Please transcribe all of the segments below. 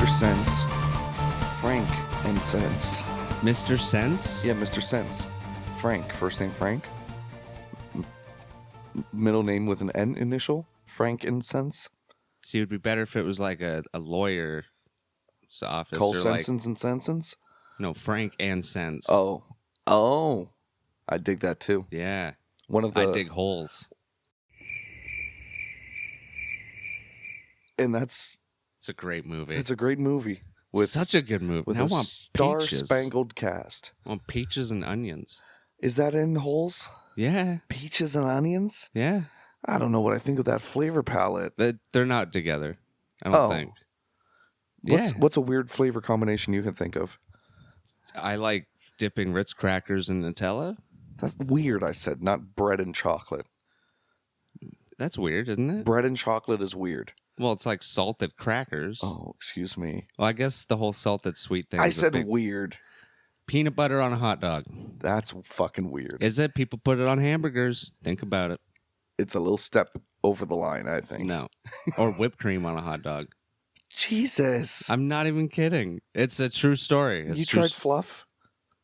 Mr. Sense, Frank and Sense. Mr. Sense? Yeah, Mr. Sense. Frank, first name Frank. Middle name with an N initial. Frank and Sense. See, it would be better if it was like a lawyer's office. Cole or Sensons and Sensons? No, Frank and Sense. Oh. I dig that too. Yeah. I dig holes. And It's a great movie. It's a great movie. With Such a good movie. With I a want star-spangled cast. I want peaches and onions. Is that in Holes? Yeah. Peaches and onions? Yeah. I don't know what I think of that flavor palette. They're not together. I don't think. What's a weird flavor combination you can think of? I like dipping Ritz crackers in Nutella. That's weird, I said, not bread and chocolate. That's weird, isn't it? Bread and chocolate is weird. Well, it's like salted crackers. Oh, excuse me. Well, I guess the whole salted sweet thing. I said weird. Peanut butter on a hot dog. That's fucking weird. Is it? People put it on hamburgers. Think about it. It's a little step over the line, I think. No. Or whipped cream on a hot dog. Jesus. I'm not even kidding. It's a true story. You tried fluff?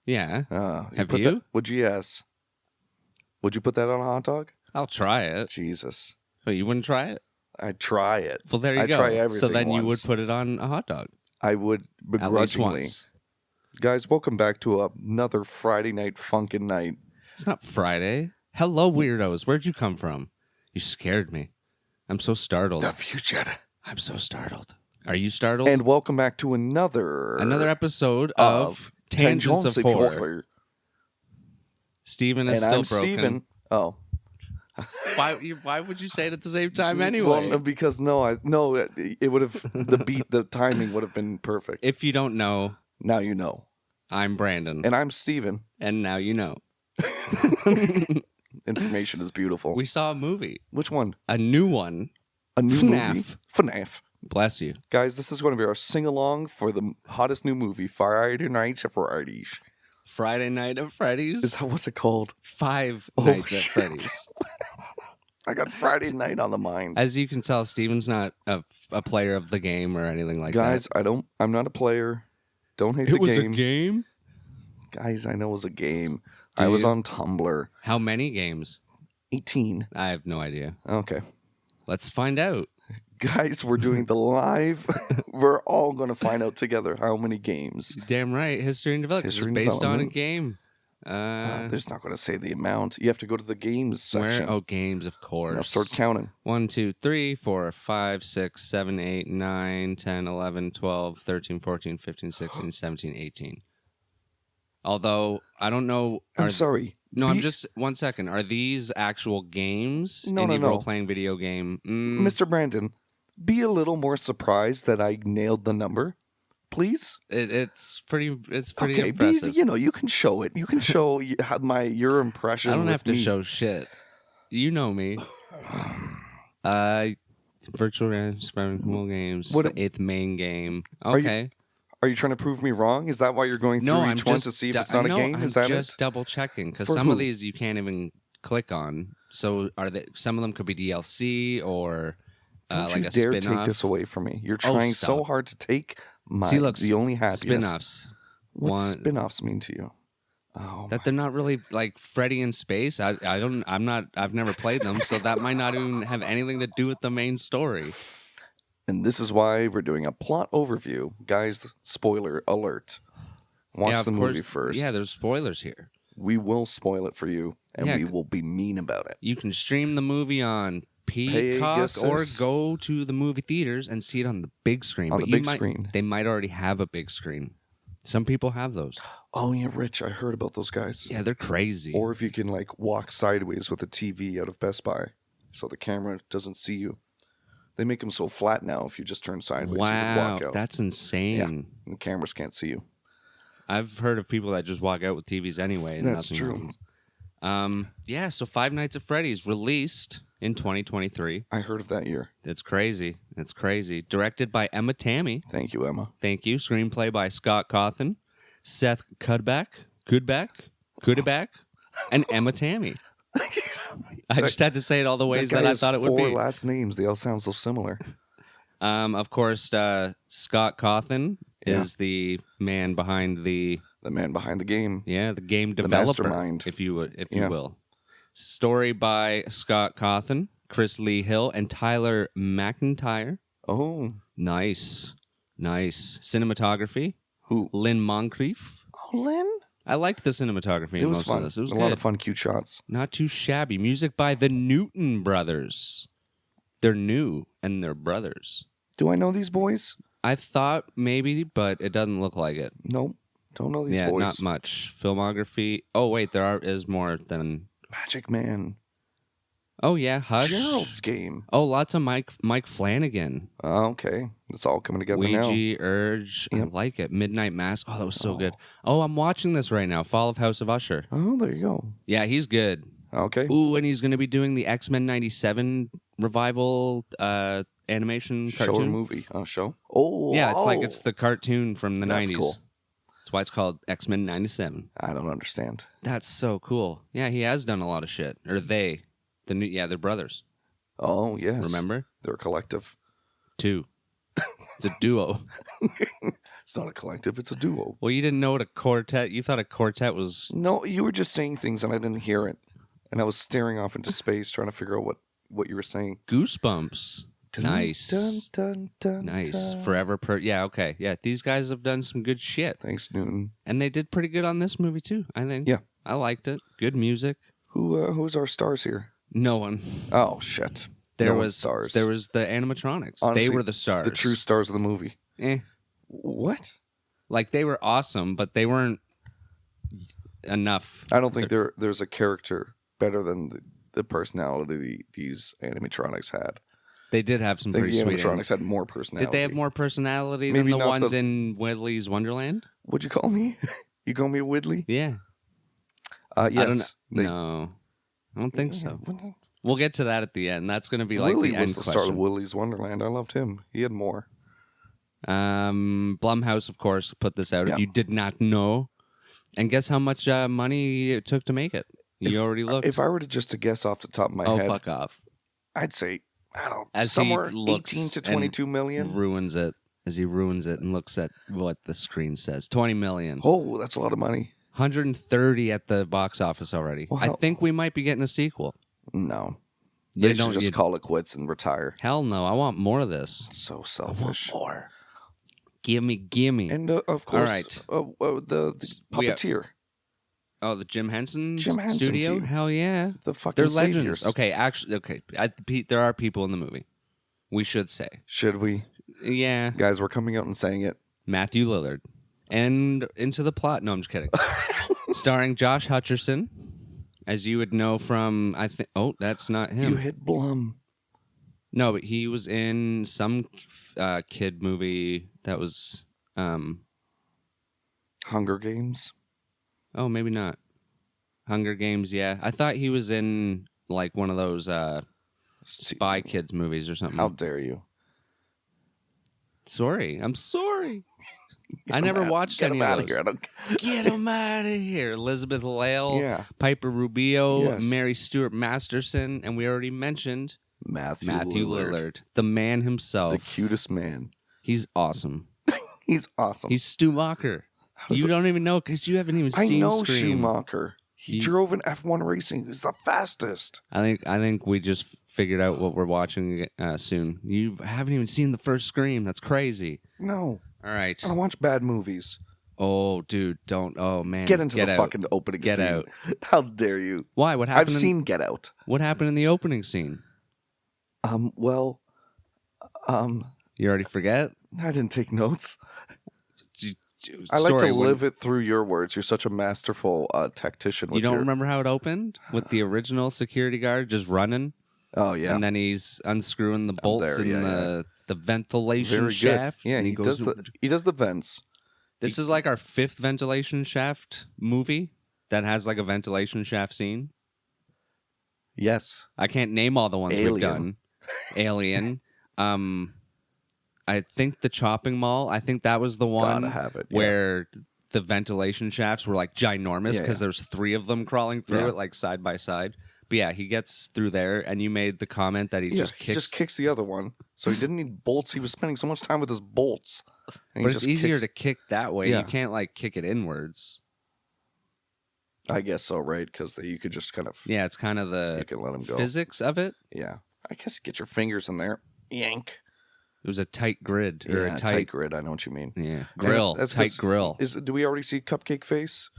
Yeah. Have you? Would you? Yes. Would you put that on a hot dog? I'll try it. Jesus. But you wouldn't try it? I'd try it. Well, there you go. Try everything so then once. you would put it on a hot dog. I would begrudgingly. At least once. Guys, welcome back to another Friday night funkin' night. It's not Friday. Hello, weirdos. Where'd you come from? You scared me. I'm so startled. The future. I'm so startled. Are you startled? And welcome back to another episode of Tangents of Horror. Steven is and still I'm broken. Steven. Oh. Why would you say it at the same time anyway? Well, because it would have the timing would have been perfect. If you don't know, now you know. I'm Brandon. And I'm Steven. And now you know. Information is beautiful. We saw a movie. Which one? A new one. A new FNAF. movie? FNAF. Bless you. Guys, this is going to be our sing-along for the hottest new movie, Friday Night at Freddy's. Friday Night at Freddy's? What's it called? Five Nights at Freddy's. I got Friday night on the mind. As you can tell, Steven's not a player of the game or anything like Guys, that. I'm not a player. Don't hate the game. It was a game? Guys, I know it was a game. I was on Tumblr. How many games? 18. I have no idea. Okay. Let's find out. Guys, we're doing the live. We're all going to find out together how many games. Damn right. History and Development. It's based on a game. There's not going to say the amount. You have to go to the games section. Where? Oh, games, of course. Now start counting. 1, 2, 3, 4, 5, 6, 7, 8, 9, 10, 11, 12, 13, 14, 15, 16, 17, 18. Although, I don't know. I'm sorry. No, I'm just... 1 second. Are these actual games? No. Role-playing video game? Mr. Brandon, be a little more surprised that I nailed the number, please. It's pretty okay, impressive. You can show it. You can show your impression. I don't have to me. show shit. You know me. Virtual experimental games. The 8th main game. Okay. Are you trying to prove me wrong? Is that why you're going through each one to see if it's not a game? Is that just double checking because For some who? of these you can't even click on. So some of them could be DLC or Don't like you a dare spin-off. take this away from me. You're trying so stop. hard to take my the only happiness. Spin-offs. What spin-offs mean to you? Oh, that they're not really like Freddy in space. I've never played them, so that might not even have anything to do with the main story. And this is why we're doing a plot overview. Guys, spoiler alert. Watch the movie first. Yeah, there's spoilers here. We will spoil it for you, and we will be mean about it. You can stream the movie on Peacock or go to the movie theaters and see it on the big screen. On the big screen. They might already have a big screen. Some people have those. Oh, yeah, Rich, I heard about those guys. Yeah, they're crazy. Or if you can, walk sideways with a TV out of Best Buy so the camera doesn't see you. They make them so flat now, if you just turn sideways, you can walk out. That's insane. Yeah, the cameras can't see you. I've heard of people that just walk out with TVs anyway. And that's true. Yeah, so Five Nights at Freddy's released in 2023. I heard of that year. It's crazy. It's crazy. Directed by Emma Tammy. Thank you, Emma. Thank you. Screenplay by Scott Cawthon, Seth Goodback, and Emma Tammy. I just had to say it all the ways that I thought it would be. 4 last names. They all sound so similar. Of course, Scott Cawthon is the man behind the man behind the game. Yeah, the game The developer, mastermind. if you will. Story by Scott Cawthon, Chris Lee Hill, and Tyler McIntyre. Oh, Nice. Cinematography, who? Lynn Moncrief. Oh, Lynn. I liked the cinematography It in was most fun. of this. It was a good. lot of fun, cute shots. Not too shabby. Music by the Newton Brothers. They're new and they're brothers. Do I know these boys? I thought maybe, but it doesn't look like it. Nope. Don't know these Yeah, boys. not much. Filmography. Oh, wait, is more than... Magic Man. Oh, yeah, Hush. Gerald's Game. Oh, lots of Mike Flanagan. Oh, okay. It's all coming together now. Ouija, Urge. Yep. I like it. Midnight Mass. Oh, that was so good. Oh, I'm watching this right now. Fall of House of Usher. Oh, there you go. Yeah, he's good. Okay. Ooh, and he's going to be doing the X-Men 97 revival animation Show or cartoon. movie? Show? Oh, Yeah, it's the cartoon from the That's 90s. cool. That's why it's called X-Men 97. I don't understand. That's so cool. Yeah, he has done a lot of shit. Or they're brothers. Oh, yes. Remember? They're a collective. 2. It's a duo. It's not a collective. It's a duo. Well, you didn't know what a quartet... You thought a quartet was... No, you were just saying things and I didn't hear it. And I was staring off into space trying to figure out what you were saying. Goosebumps. Nice. Dun, dun, Nice. dun. Forever Yeah, okay. Yeah, these guys have done some good shit. Thanks, Newton. And they did pretty good on this movie, too, I think. Yeah. I liked it. Good music. Who's our stars here? No one. Oh, shit. There No was stars. There was the animatronics. Honestly, they were the stars. The true stars of the movie. What? Like, they were awesome, but they weren't enough. I don't think there's a character better than the personality these animatronics had. They did have some I think pretty the sweet animatronics had more personality. Did they have more personality Maybe than the not ones in Willy's Wonderland? What'd you call me? You call me Widley? Yeah. Yes. I don't know. No. I don't think so. We'll get to that at the end. That's going to be like Willy the end was the question. star of Willy's Wonderland. I loved him. He had more. Blumhouse, of course, put this out. Yeah. If you did not know. And guess how much money it took to make it? You already looked. If I were to guess off the top of my oh, head, fuck off. I'd say, I don't know, As somewhere he looks 18 to 22 million. Ruins it. As he ruins it and looks at what the screen says. 20 million. Oh, that's a lot of money. 130 at the box office already. Well, I think we might be getting a sequel. No. You They don't- should just you- call it quits and retire. Hell no. I want more of this. So selfish. More. Gimme. And of course, right. The We- puppeteer, Oh, the Jim Henson Henson studio? team. Hell yeah. the fucking They're saviors. legends. Okay, actually, okay. There are people in the movie. We should say. Should we? Yeah. Guys, we're coming out and saying it. Matthew Lillard. And into the plot. No, I'm just kidding. Starring Josh Hutcherson, as you would know from, I think, oh, that's not him. You hit Blum. No, but he was in some kid movie that was, Hunger Games. oh, maybe not. Hunger Games, yeah. I thought he was in, like, one of those Spy Kids movies or something. How dare you? Sorry. I'm sorry. I never watched Get any him of out those. of here. I don't... Get him out of here. Elizabeth Lale, Yeah. Piper Rubio, Yes. Mary Stuart Masterson, and we already mentioned Matthew Lillard, the man himself. The cutest man. He's awesome. He's awesome. He's Stu Macher. You don't even know because you haven't even I seen know Scream. Schumacher. He drove in F1 racing. He's the fastest. I think we just figured out what we're watching soon. You haven't even seen the first Scream. That's crazy. No. All right. I don't watch bad movies. Oh, dude, don't. Oh, man. Get into the out. fucking opening Get scene. out. How dare you? Why? What happened? I've seen Get Out. What happened in the opening scene? Well, You already forget? I didn't take notes. You- I like sorry, to when- live it through your words. You're such a masterful tactician. With You don't your... remember how it opened with the original security guard just running, Oh yeah. and then he's unscrewing the bolts there, in yeah, the ventilation Very shaft. good. Yeah, and he does the vents. This is like our 5th ventilation shaft movie that has like a ventilation shaft scene. Yes. I can't name all the ones we've Alien. done. Alien. I think the chopping mall. I think that was the one Gotta have it. Yeah. where the ventilation shafts were like ginormous Yeah, because yeah. there's 3 of them crawling through Yeah. it like side by side. But yeah, he gets through there, and you made the comment that he He just kicks the other one. So he didn't need bolts. He was spending so much time with his bolts. And But it's easier to kick that way. Yeah. You can't like kick it inwards. I guess so, right? Because you could just kind of... Yeah, it's kind of You can let him go. physics of it. Yeah. I guess you get your fingers in there. Yank. It was a tight grid. Or Yeah, a tight grid. I know what you mean. Yeah. Grill. That's Tight grill. Do we already see Cupcake Face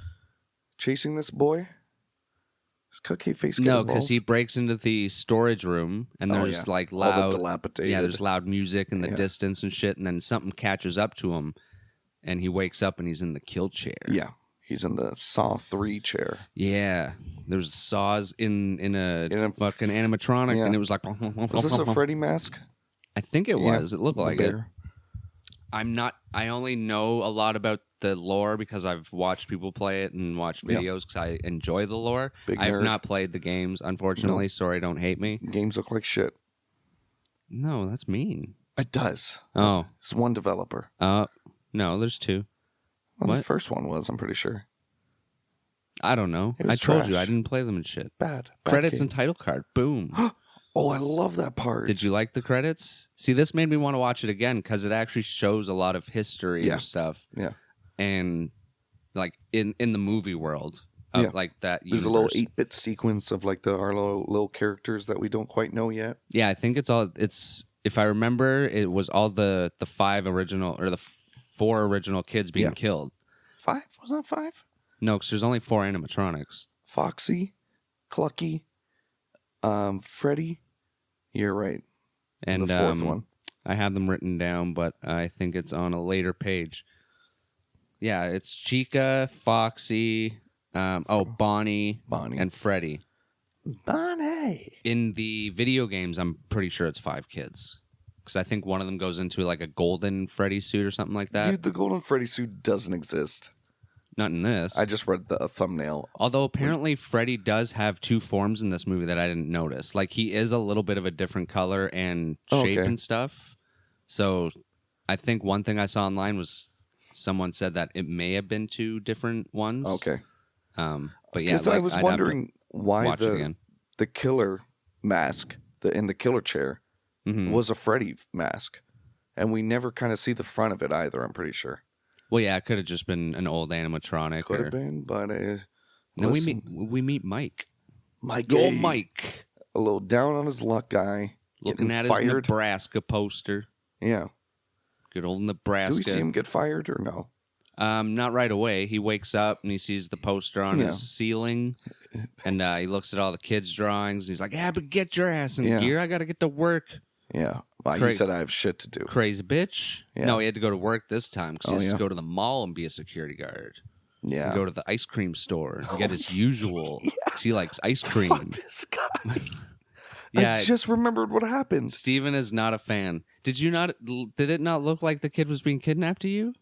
chasing this boy? Is Cupcake Face get No, involved? because he breaks into the storage room, and there's like All loud... the dilapidated. Yeah, there's loud music in the distance and shit, and then something catches up to him, and he wakes up and he's in the kill chair. Yeah. He's in the Saw 3 chair. Yeah. There's saws in a fucking animatronic, Yeah. and it was like... Was this a Freddy mask? I think it was. It looked like it. Bear. I only know a lot about the lore because I've watched people play it and watched videos because I enjoy the lore. Big I've nerd. not played the games, unfortunately. Sorry, don't hate me. Games look like shit. No, that's mean. It does. Oh. It's one developer. No, there's two. Well, What? the first one was, I'm pretty sure. I don't know. It I was told you trash. I didn't play them and shit. Bad Credits game. and title card. Boom. Oh, I love that part. Did you like the credits? See, this made me want to watch it again because it actually shows a lot of history Yeah. and stuff. Yeah. And like in the movie world of like that There's universe. a little 8-bit sequence of like our little characters that we don't quite know yet. Yeah, I think it's if I remember, it was all the 5 original or the 4 original kids being killed. 5? Was that 5? No, because there's only 4 animatronics. Foxy, Clucky, Freddy. You're right. And the 4th one. I have them written down, but I think it's on a later page. Yeah, it's Chica, Foxy, Bonnie, and Freddy. Bonnie. In the video games, I'm pretty sure it's 5 kids. Because I think one of them goes into like a golden Freddy suit or something like that. Dude, the golden Freddy suit doesn't exist. Not in this. I just read the thumbnail. Although apparently Freddy does have 2 forms in this movie that I didn't notice. Like he is a little bit of a different color and shape and stuff. So I think one thing I saw online was someone said that it may have been 2 different ones. Okay. But yeah, Because I was wondering why the killer mask in the killer chair was a Freddy mask. And we never kind of see the front of it either, I'm pretty sure. Well, yeah, it could have just been an old animatronic. Could have been, but... Then we meet Mike. Mike. Old Mike. A little down on his luck guy. Looking at his Nebraska poster. Yeah. Good old Nebraska. Do we see him get fired or no? Not right away. He wakes up and he sees the poster on his ceiling. And he looks at all the kids' drawings. And he's like, yeah, but get your ass in gear. I got to get to work. Yeah. Well, he said I have shit to do. Crazy bitch. Yeah. No, he had to go to work this time because he has to go to the mall and be a security guard. Yeah. And go to the ice cream store and get his usual. Because he likes ice cream. Fuck this guy. Yeah, I just remembered what happened. Steven is not a fan. Did it not look like the kid was being kidnapped to you?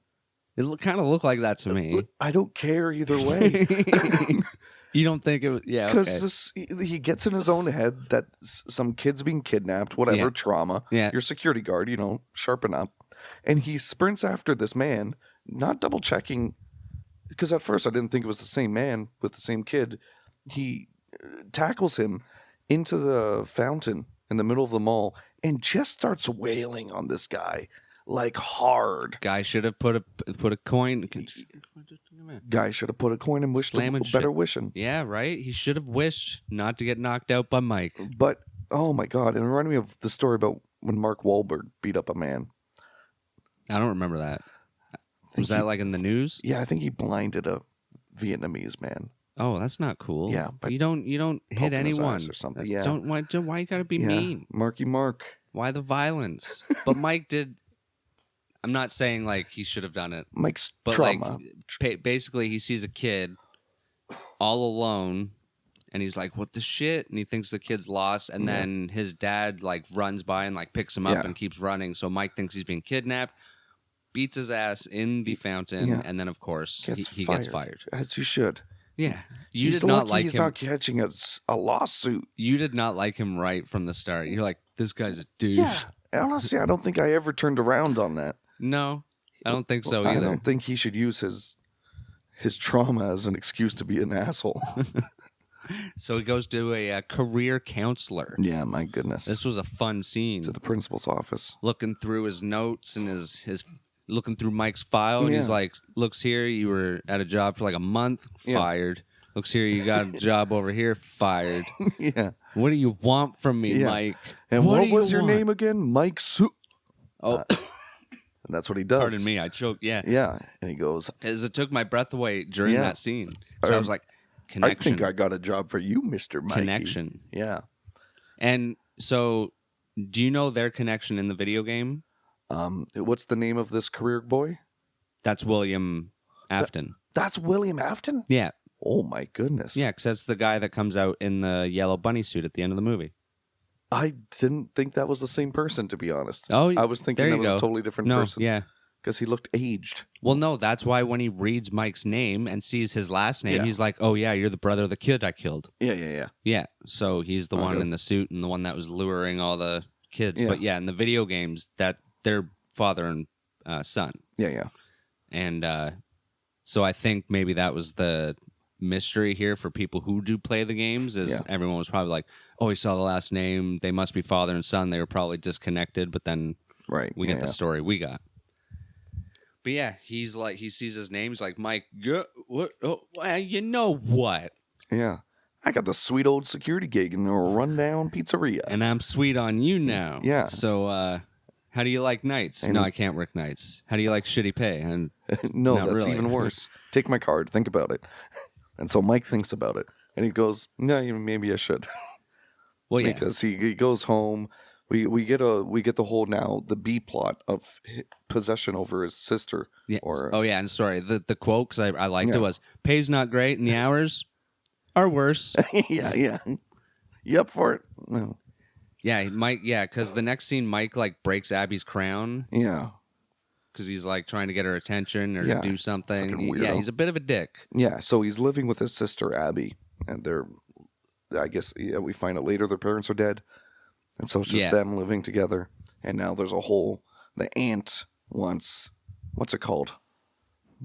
It kind of looked like that to me. I don't care either way. You don't think it was... Yeah, because he gets in his own head that some kid's being kidnapped, whatever, trauma. Yeah. Your security guard, sharpen up. And he sprints after this man, not double checking, because at first I didn't think it was the same man with the same kid. He tackles him into the fountain in the middle of the mall and just starts wailing on this guy like hard. Guy should have put a coin. Guy should have put a coin and wished a better wishing. Yeah, right. He should have wished not to get knocked out by Mike. But oh my god, it reminded me of the story about when Mark Wahlberg beat up a man. I don't remember that. Was that like in the news? Yeah, I think he blinded a Vietnamese man. Oh, that's not cool. Yeah, but you don't hit anyone or something. Yeah, why you gotta be mean? Marky Mark. Why the violence? But Mike did. I'm not saying like he should have done it. Mike's but trauma. Like, basically, he sees a kid all alone, and he's like, "What the shit?" And he thinks the kid's lost, and then his dad like runs by and like picks him up and keeps running. So Mike thinks he's being kidnapped, beats his ass in the fountain, and then of course he gets fired. As you should. Yeah, you did not like him. He's not catching a lawsuit. You did not like him right from the start. You're like, this guy's a douche. Yeah, honestly, I don't think I ever turned around on that. No, I don't think so either. I don't think he should use his trauma as an excuse to be an asshole. So he goes to a career counselor. Yeah, my goodness. This was a fun scene. To the principal's office. Looking through his notes and his looking through Mike's file, and he's like, "Looks here, you were at a job for like a month, fired. Looks here, you got a job over here, fired. Yeah. What do you want from me, Mike? And what was your want?" name again? Mike Su. Oh, And that's what he does. pardon me, I choked. Yeah, Yeah. And he goes, as it took my breath away during that scene. So I was like, I connection. think I got a job for you, Mr. Mikey. Connection. Yeah. And so, do you know their connection in the video game? What's the name of this career boy? That's William Afton. That's William Afton? Yeah. Oh, my goodness. Yeah, because that's the guy that comes out in the yellow bunny suit at the end of the movie. I didn't think that was the same person, to be honest. Oh, I was thinking there that you was go. a totally different No, person. yeah. Because he looked aged. Well, no, that's why when he reads Mike's name and sees his last name, Yeah. he's like, "Oh yeah, you're the brother of the kid I killed." Yeah. Yeah, so he's the one Okay. in the suit and the one that was luring all the kids. Yeah. But yeah, in the video games, that they're father and son, Yeah. and so I think maybe that was the mystery here for people who do play the games. Is everyone was probably like, "Oh, he saw the last name. They must be father and son." They were probably disconnected, but then Right. we get the story we got. But yeah, he's like, he sees his name. He's like, "Mike, what? Oh, you know what? Yeah. I got the sweet old security gig in the rundown pizzeria. And I'm sweet on you now." Yeah. So, how do you like nights? And no, I can't work nights. How do you like shitty pay? And No, Not that's really. even worse. Take my card. Think about it. And so Mike thinks about it. And he goes, no, maybe I should. well, yeah, Because he goes home. We get the whole now the B plot of possession over his sister. yeah. Or Oh yeah, and sorry, the quote because I liked Yeah. it was, "Pay's not great, and the hours are worse." yeah. You up for it? No. Yeah, Mike. Yeah, because the next scene, Mike like breaks Abby's crown Yeah. because he's like trying to get her attention or Yeah, to do something. fucking Yeah, weirdo. he's a bit of a dick. Yeah. So he's living with his sister Abby, and I guess we find out later their parents are dead, and so it's just them living together. And now there's the aunt wants, what's it called?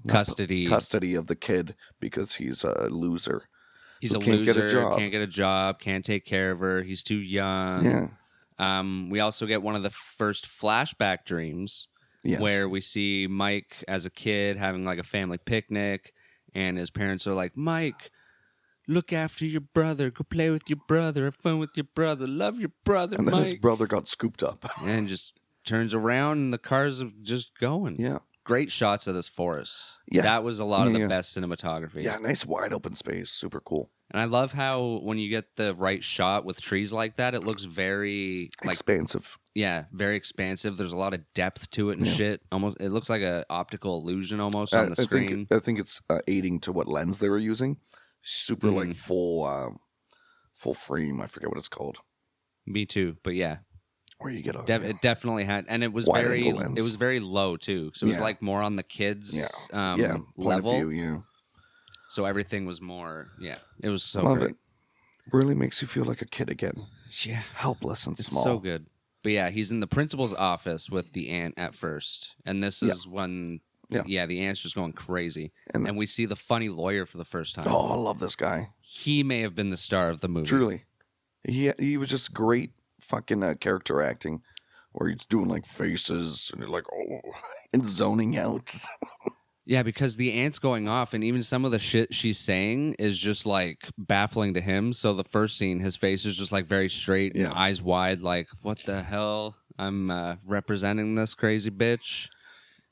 Custody of the kid because he's a loser. He's who a can't loser. get a job. Can't get a job. Can't take care of her. He's too young. Yeah. We also get one of the first flashback dreams Yes. where we see Mike as a kid having like a family picnic, and his parents are like, "Mike, look after your brother. Go play with your brother. Have fun with your brother. Love your brother, And then Mike." his brother got scooped up. And just turns around, and the cars are just going. Yeah. Great shots of this forest. Yeah. That was a lot of the Yeah. best cinematography. Yeah. Nice wide open space. Super cool. And I love how when you get the right shot with trees like that, it looks very like Expansive. very expansive. There's a lot of depth to it and Yeah. shit. Almost, it looks like an optical illusion almost on the screen. I think it's aiding to what lens they were using. Super Mm-hmm. like full frame. I forget what it's called. Me too, but yeah, Where you get a it definitely had, and it was Wide very, angle lens. it was very low too. So it was Yeah. like more on the kids, point of level. view. Yeah. So everything was more, it was so Love great. it. Really makes you feel like a kid again, Yeah, helpless and it's small. so good. But yeah, he's in the principal's office with the aunt at first, and this is when, Yeah. the aunt's just going crazy, And- and we see the funny lawyer for the first time. Oh, I love this guy. He may have been the star of the movie. Truly, he was just great fucking character acting, where he's doing like faces and you're like and zoning out. Yeah, because the aunt's going off, and even some of the shit she's saying is just like baffling to him. So the first scene, his face is just like very straight, and eyes wide, like, what the hell? I'm representing this crazy bitch.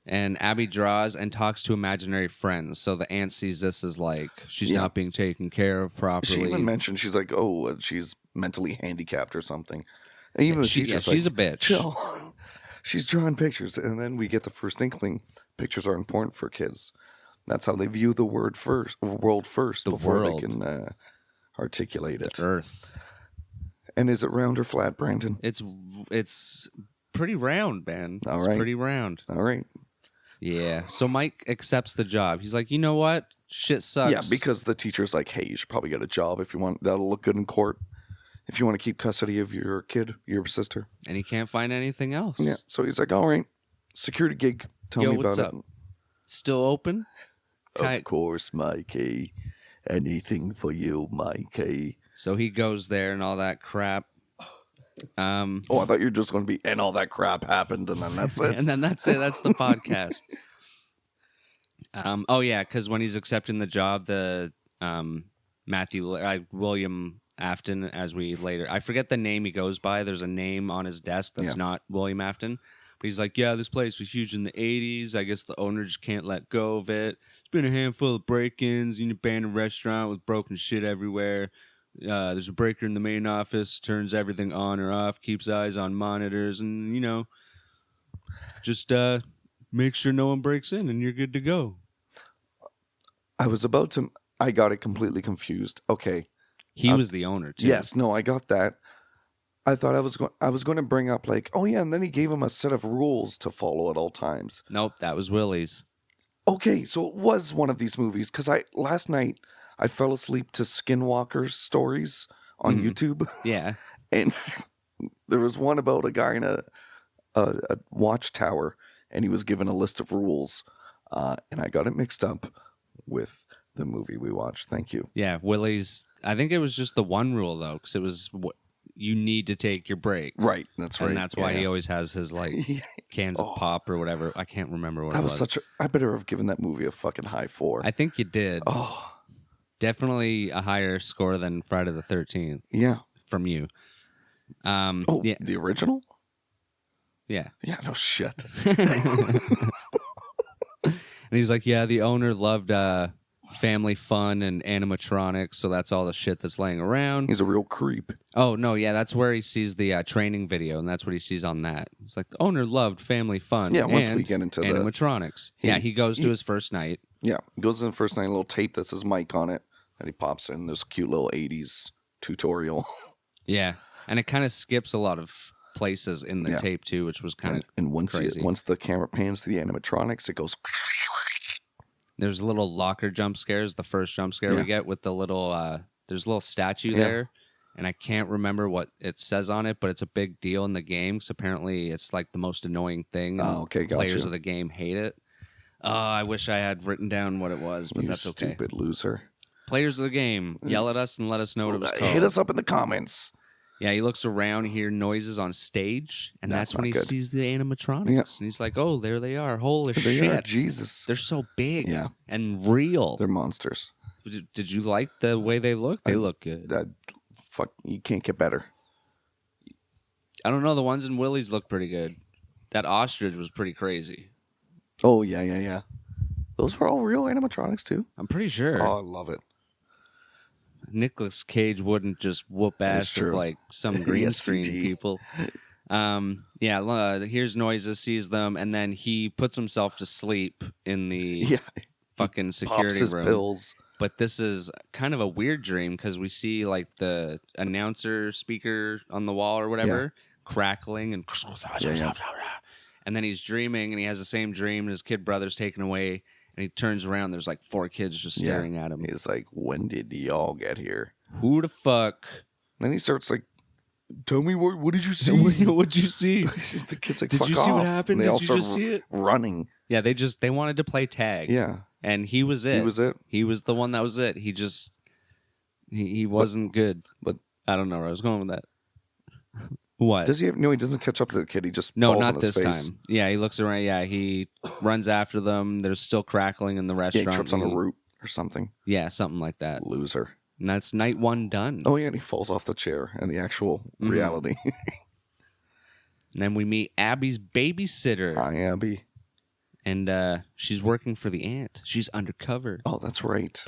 And Abby draws and talks to imaginary friends. So the aunt sees this as like she's not being taken care of properly. She even mentioned she's like, she's mentally handicapped or something. And even the teacher's like, she's a bitch. chill. She's drawing pictures, and then we get the first inkling. Pictures are important for kids. That's how they view the world first before world. they can articulate it. Earth. And is it round or flat, Brandon? It's pretty round, man. All It's right. pretty round. All right. Yeah. So Mike accepts the job. He's like, you know what? Shit sucks. Yeah, because the teacher's like, hey, you should probably get a job if you want. That'll look good in court. If you want to keep custody of your kid, your sister. And he can't find anything else. Yeah. So he's like, all right, security gig. Tell Yo, me what's about up? Still open? it. Of course, Mikey. anything for you, Mikey. So he goes there and all that crap. Oh, I thought you were just going to be, and all that crap happened, and then that's it. And then that's it. That's the podcast. Oh yeah, because when he's accepting the job, the William Afton, as we later, I forget the name he goes by. There's a name on his desk that's not William Afton, but he's like, yeah, this place was huge in the '80s. I guess the owner just can't let go of it. It's been a handful of break-ins, an abandoned restaurant with broken shit everywhere. There's a breaker in the main office, turns everything on or off, keeps eyes on monitors, and, just make sure no one breaks in and you're good to go. I got it completely confused. Okay. He was the owner, too. Yes, no, I got that. I thought I was going to bring up, like, oh, yeah, and then he gave him a set of rules to follow at all times. Nope, that was Willie's. Okay, so it was one of these movies, because last night I fell asleep to Skinwalker stories on YouTube. Yeah. And there was one about a guy in a watchtower, and he was given a list of rules, and I got it mixed up with the movie we watched. Thank you. Yeah, Willie's. I think it was just the one rule, though, because it was you need to take your break. Right, that's right. And that's why he always has his, cans of pop or whatever. I can't remember what it was. I better have given that movie a fucking high 4. I think you did. Oh. Definitely a higher score than Friday the 13th. Yeah. From you. Yeah. The original? Yeah. Yeah, no shit. And he's like, yeah, the owner loved family fun and animatronics, so that's all the shit that's laying around. He's a real creep. Oh, no, yeah, that's where he sees the training video, and that's what he sees on that. It's like, the owner loved family fun once we get into animatronics. He goes to his first night. Yeah, he goes to the first night, a little tape that says Mike on it, and he pops in. There's a cute little 80s tutorial. Yeah, and it kind of skips a lot of places in the tape, too, which was kind of crazy. Once the camera pans to the animatronics, it goes... There's little locker jump scares, the first jump scare we get with the little, there's a little statue there, and I can't remember what it says on it, but it's a big deal in the game, because apparently it's like the most annoying thing. Oh, okay, gotcha. Players of the game hate it. I wish I had written down what it was, but that's okay. Stupid loser. Players of the game, yell at us and let us know what it was called. Hit us up in the comments. Yeah, he looks around, he hears noises on stage, and that's when he sees the animatronics. Yeah. And he's like, oh, there they are. Holy They shit. are, Jesus. They're so big and real. They're monsters. Did you like the way they look? They look good. You can't get better. I don't know. The ones in Willie's look pretty good. That ostrich was pretty crazy. Oh, yeah. Those were all real animatronics, too? I'm pretty sure. Oh, I love it. Nicolas Cage wouldn't just whoop ass with like some green screen people. Hears noises, sees them, and then he puts himself to sleep in the fucking security Pops his room. pills. But this is kind of a weird dream because we see like the announcer speaker on the wall or whatever crackling and and then he's dreaming and he has the same dream and his kid brother's taken away. And he turns around, there's like 4 kids just staring at him. He's like, when did y'all get here? Who the fuck? Then he starts like, tell me, what did you see? What'd you see? The kid's like, did fuck you off. see what happened? And they all did you start just see it? Running. Yeah, they wanted to play tag. Yeah. And he was it. He was it. He was the one that was it. He just, he wasn't good. But I don't know where I was going with that. What? Does he have, no, he doesn't catch up to the kid. He just no, falls not on his this face. time. Yeah, he looks around. Yeah, he runs after them. There's still crackling in the restaurant. Yeah, he trips on a root or something. Yeah, something like that. Loser. And that's night 1 done. Oh, yeah, and he falls off the chair and the actual reality. And then we meet Abby's babysitter. Hi, Abby. And she's working for the aunt. She's undercover. Oh, that's right.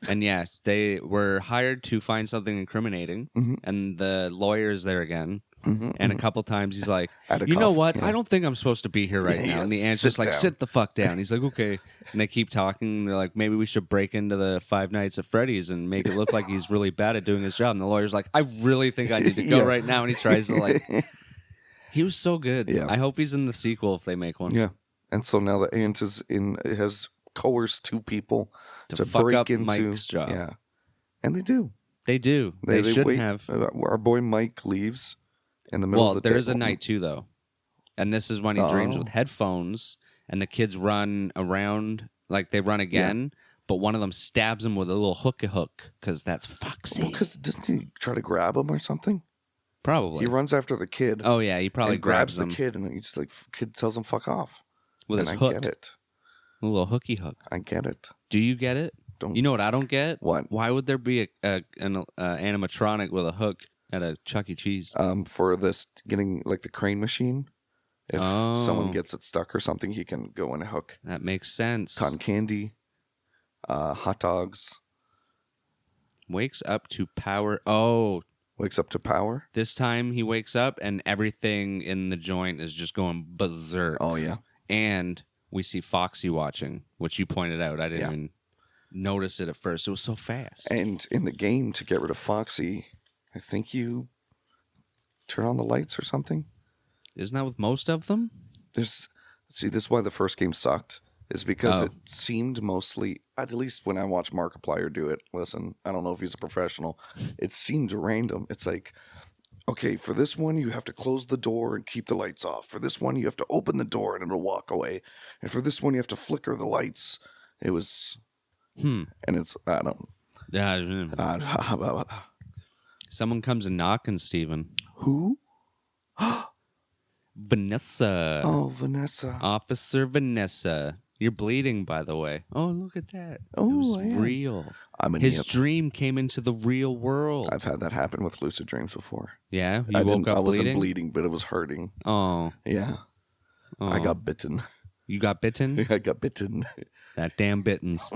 And yeah, they were hired to find something incriminating. And the lawyer is there again. And a couple times he's like, you know what? Yeah. I don't think I'm supposed to be here right now. And the aunt's just like, sit the fuck down. He's like, okay. And they keep talking. They're like, maybe we should break into the Five Nights at Freddy's and make it look like he's really bad at doing his job. And the lawyer's like, I really think I need to go right now. And he tries to like... He was so good. Yeah. I hope he's in the sequel if they make one. Yeah. And so now the aunt has coerced 2 people to fuck break up into Mike's job. Yeah. And they do. They do. They shouldn't wait. have. Our boy Mike leaves in the middle of the there day. is a night too, though. And this is when he dreams with headphones and the kids run around, like they run again, but one of them stabs him with a little hook because that's Foxy. Well, because doesn't he try to grab him or something? Probably. He runs after the kid. Oh, yeah, he probably and grabs them the kid, and he just like kid tells him "fuck off" with and his I hook. get it. A little hooky hook. I get it. Do you get it? Don't. You know what I don't get? What? Why would there be an animatronic with a hook at a Chuck E. Cheese? For this getting like the crane machine. If someone Oh. gets it stuck or something, he can go in a hook. That makes sense. Cotton candy, hot dogs. Wakes up to power. Oh, Wakes up to power. this time he wakes up and everything in the joint is just going berserk. Oh yeah. And we see Foxy watching, which you pointed out. I didn't even notice it at first. It was so fast. And in the game, to get rid of Foxy, I think you turn on the lights or something. Isn't that with most of them? This is why the first game sucked. Is because Oh. it seemed mostly, at least when I watched Markiplier do it. Listen, I don't know if he's a professional. It seemed random. It's like, okay, for this one you have to close the door and keep the lights off. For this one you have to open the door and it'll walk away. And for this one you have to flicker the lights. It was, and it's I don't. Yeah. Someone comes a knocking, Steven. Who? Vanessa. Oh, Vanessa. Officer Vanessa. You're bleeding, by the way. Oh, look at that. Oh, it was I am. real. I'm an His imp. dream came into the real world. I've had that happen with lucid dreams before. Yeah? I You woke didn't- I up wasn't bleeding? bleeding, but it was hurting. Oh. Yeah. I Oh. got bitten. You got bitten? I got bitten. That damn bittens.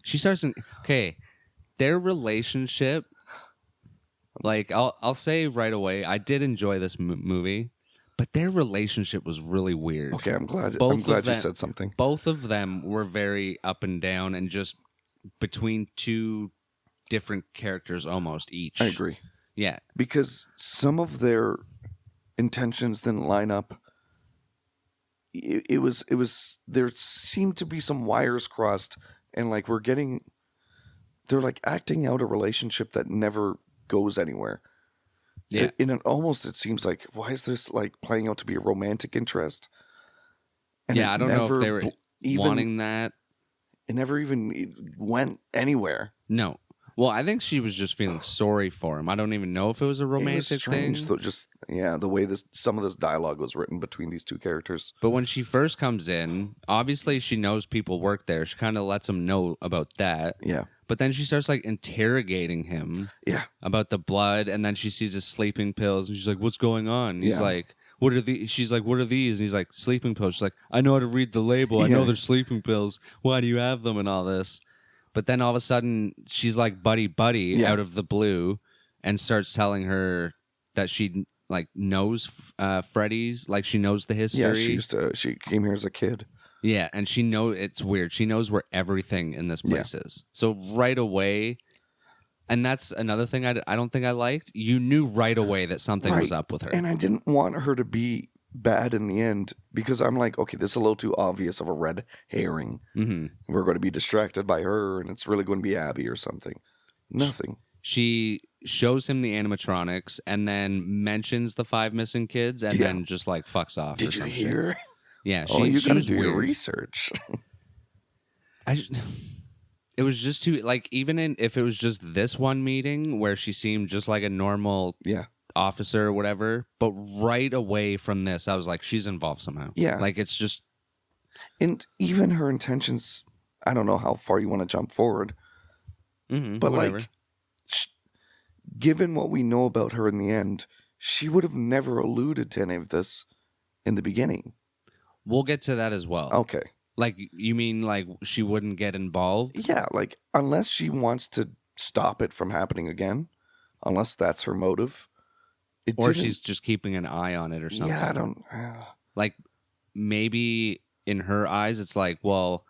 She starts in... Okay. Their relationship... Like, I'll say right away, I did enjoy this movie, but their relationship was really weird. Okay, I'm glad Both you of them- said something. Both of them were very up and down and just between two different characters almost each. I agree. Yeah. Because some of their intentions didn't line up. It was there seemed to be some wires crossed, and like they're like acting out a relationship that never goes anywhere. Yeah. And it seems like, why is this like playing out to be a romantic interest? And Yeah, it I don't know if never they were even wanting that. It never even went anywhere. No. Well, I think she was just feeling sorry for him. I don't even know if it was a It was romantic strange, thing. though. Just the way some of this dialogue was written between these two characters. But when she first comes in, obviously she knows people work there. She kind of lets him know about that. Yeah, But then she starts like interrogating him yeah, about the blood, and then she sees his sleeping pills, and she's like, "What's going on?" And he's Yeah. like, "What are these?" She's like, "What are these?" And he's like, "Sleeping pills." She's like, "I know how to read the label. I know Yeah. they're sleeping pills. Why do you have them?" And all this. But then all of a sudden, she's like buddy Yeah. out of the blue, and starts telling her that she like knows Freddy's, like she knows the history. yeah. She came here as a kid. Yeah, and it's weird. She knows where everything in this place is. So right away, and that's another thing I don't think I liked. You knew right away that something was Right. up with her. And I didn't want her to be bad in the end because I'm like, okay, this is a little too obvious of a red herring. hmm We're going to be distracted by her, and it's really going to be Abby or something. Nothing. She shows him the animatronics and then mentions the 5 missing kids and Yeah. then just like fucks off. or Did you some shit. hear? Yeah, Oh, you she got to was do your weird. research. It was just too like even if it was just this one meeting where she seemed just like a normal Yeah. officer or whatever, but right away from this, I was like, she's involved somehow. Yeah. Like it's just And even her intentions, I don't know how far you want to jump forward, but whatever. like, given what we know about her in the end, she would have never alluded to any of this in the beginning. We'll get to that as well. Okay. Like you mean like she wouldn't get involved? Yeah, like, unless she wants to stop it from happening again, unless that's her motive. Or didn't- she's just keeping an eye on it or something. Yeah, I don't. Like maybe in her eyes it's like, well,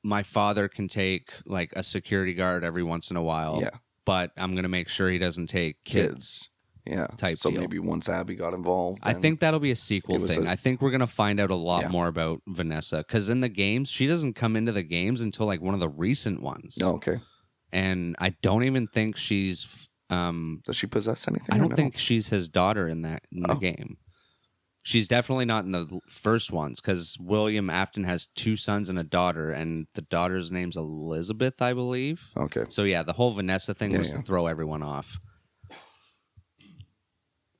my father can take like a security guard every once in a while, Yeah. but I'm going to make sure he doesn't take kids. Yeah. Type so deal. maybe once Abby got involved. I then- think that'll be a sequel It was thing. a- I think we're going to find out a lot Yeah. more about Vanessa because in the games, she doesn't come into the games until like one of the recent ones. Oh, okay. And I don't even think she's Does she possess anything? I or don't no? think she's his daughter in the Oh. game. She's definitely not in the first ones because William Afton has 2 sons and a daughter, and the daughter's name's Elizabeth, I believe. Okay. So yeah, the whole Vanessa thing was yeah. to throw everyone off.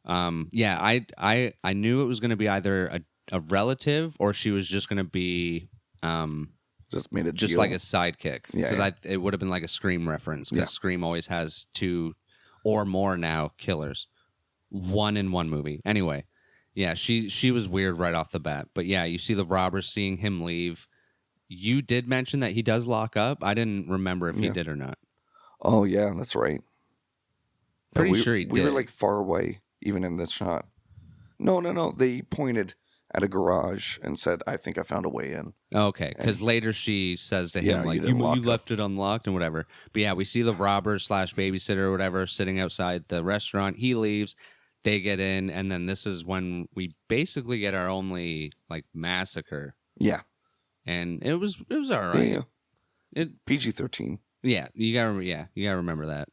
Yeah, I knew it was going to be either a relative or she was just going to be Just made a just like a sidekick. Yeah, because it would have been like a Scream reference because Scream always has 2 or more now killers, 1 in 1 movie. Anyway. Yeah, she was weird right off the bat. But yeah, you see the robbers seeing him leave. You did mention that he does lock up. I didn't remember if he did or not. Oh, yeah, that's right. Pretty sure he We did. were like far away, even in this shot. No. They pointed at a garage and said, I think I found a way in. Okay, because later she says to him, like, you left it unlocked and whatever. But yeah, we see the robber / babysitter or whatever sitting outside the restaurant. He leaves. They get in, and then this is when we basically get our only like massacre. Yeah, and it was all right. Yeah. PG-13. Yeah, you gotta remember that.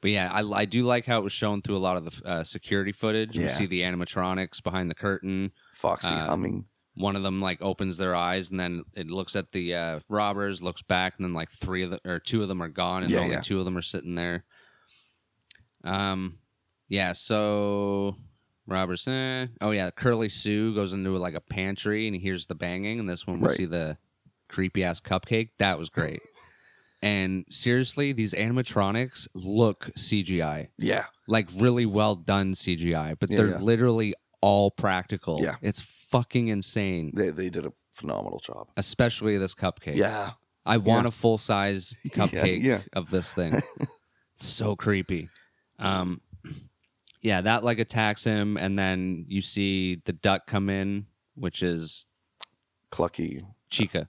But yeah, I do like how it was shown through a lot of the security footage. Yeah. We see the animatronics behind the curtain. Foxy humming. One of them like opens their eyes, and then it looks at the robbers, looks back, and then like 2 of them are gone, and only 2 of them are sitting there. Yeah, so robbers. Oh yeah, Curly Sue goes into like a pantry, and he hears the banging, and this one we see the creepy ass cupcake. That was great. And seriously, these animatronics look CGI. Yeah. Like really well done CGI, but they're literally all practical. Yeah. It's fucking insane. They did a phenomenal job. Especially this cupcake. Yeah. I want a full-size cupcake of this thing. It's so creepy. Yeah, that like attacks him, and then you see the duck come in, which is Clucky. Chica.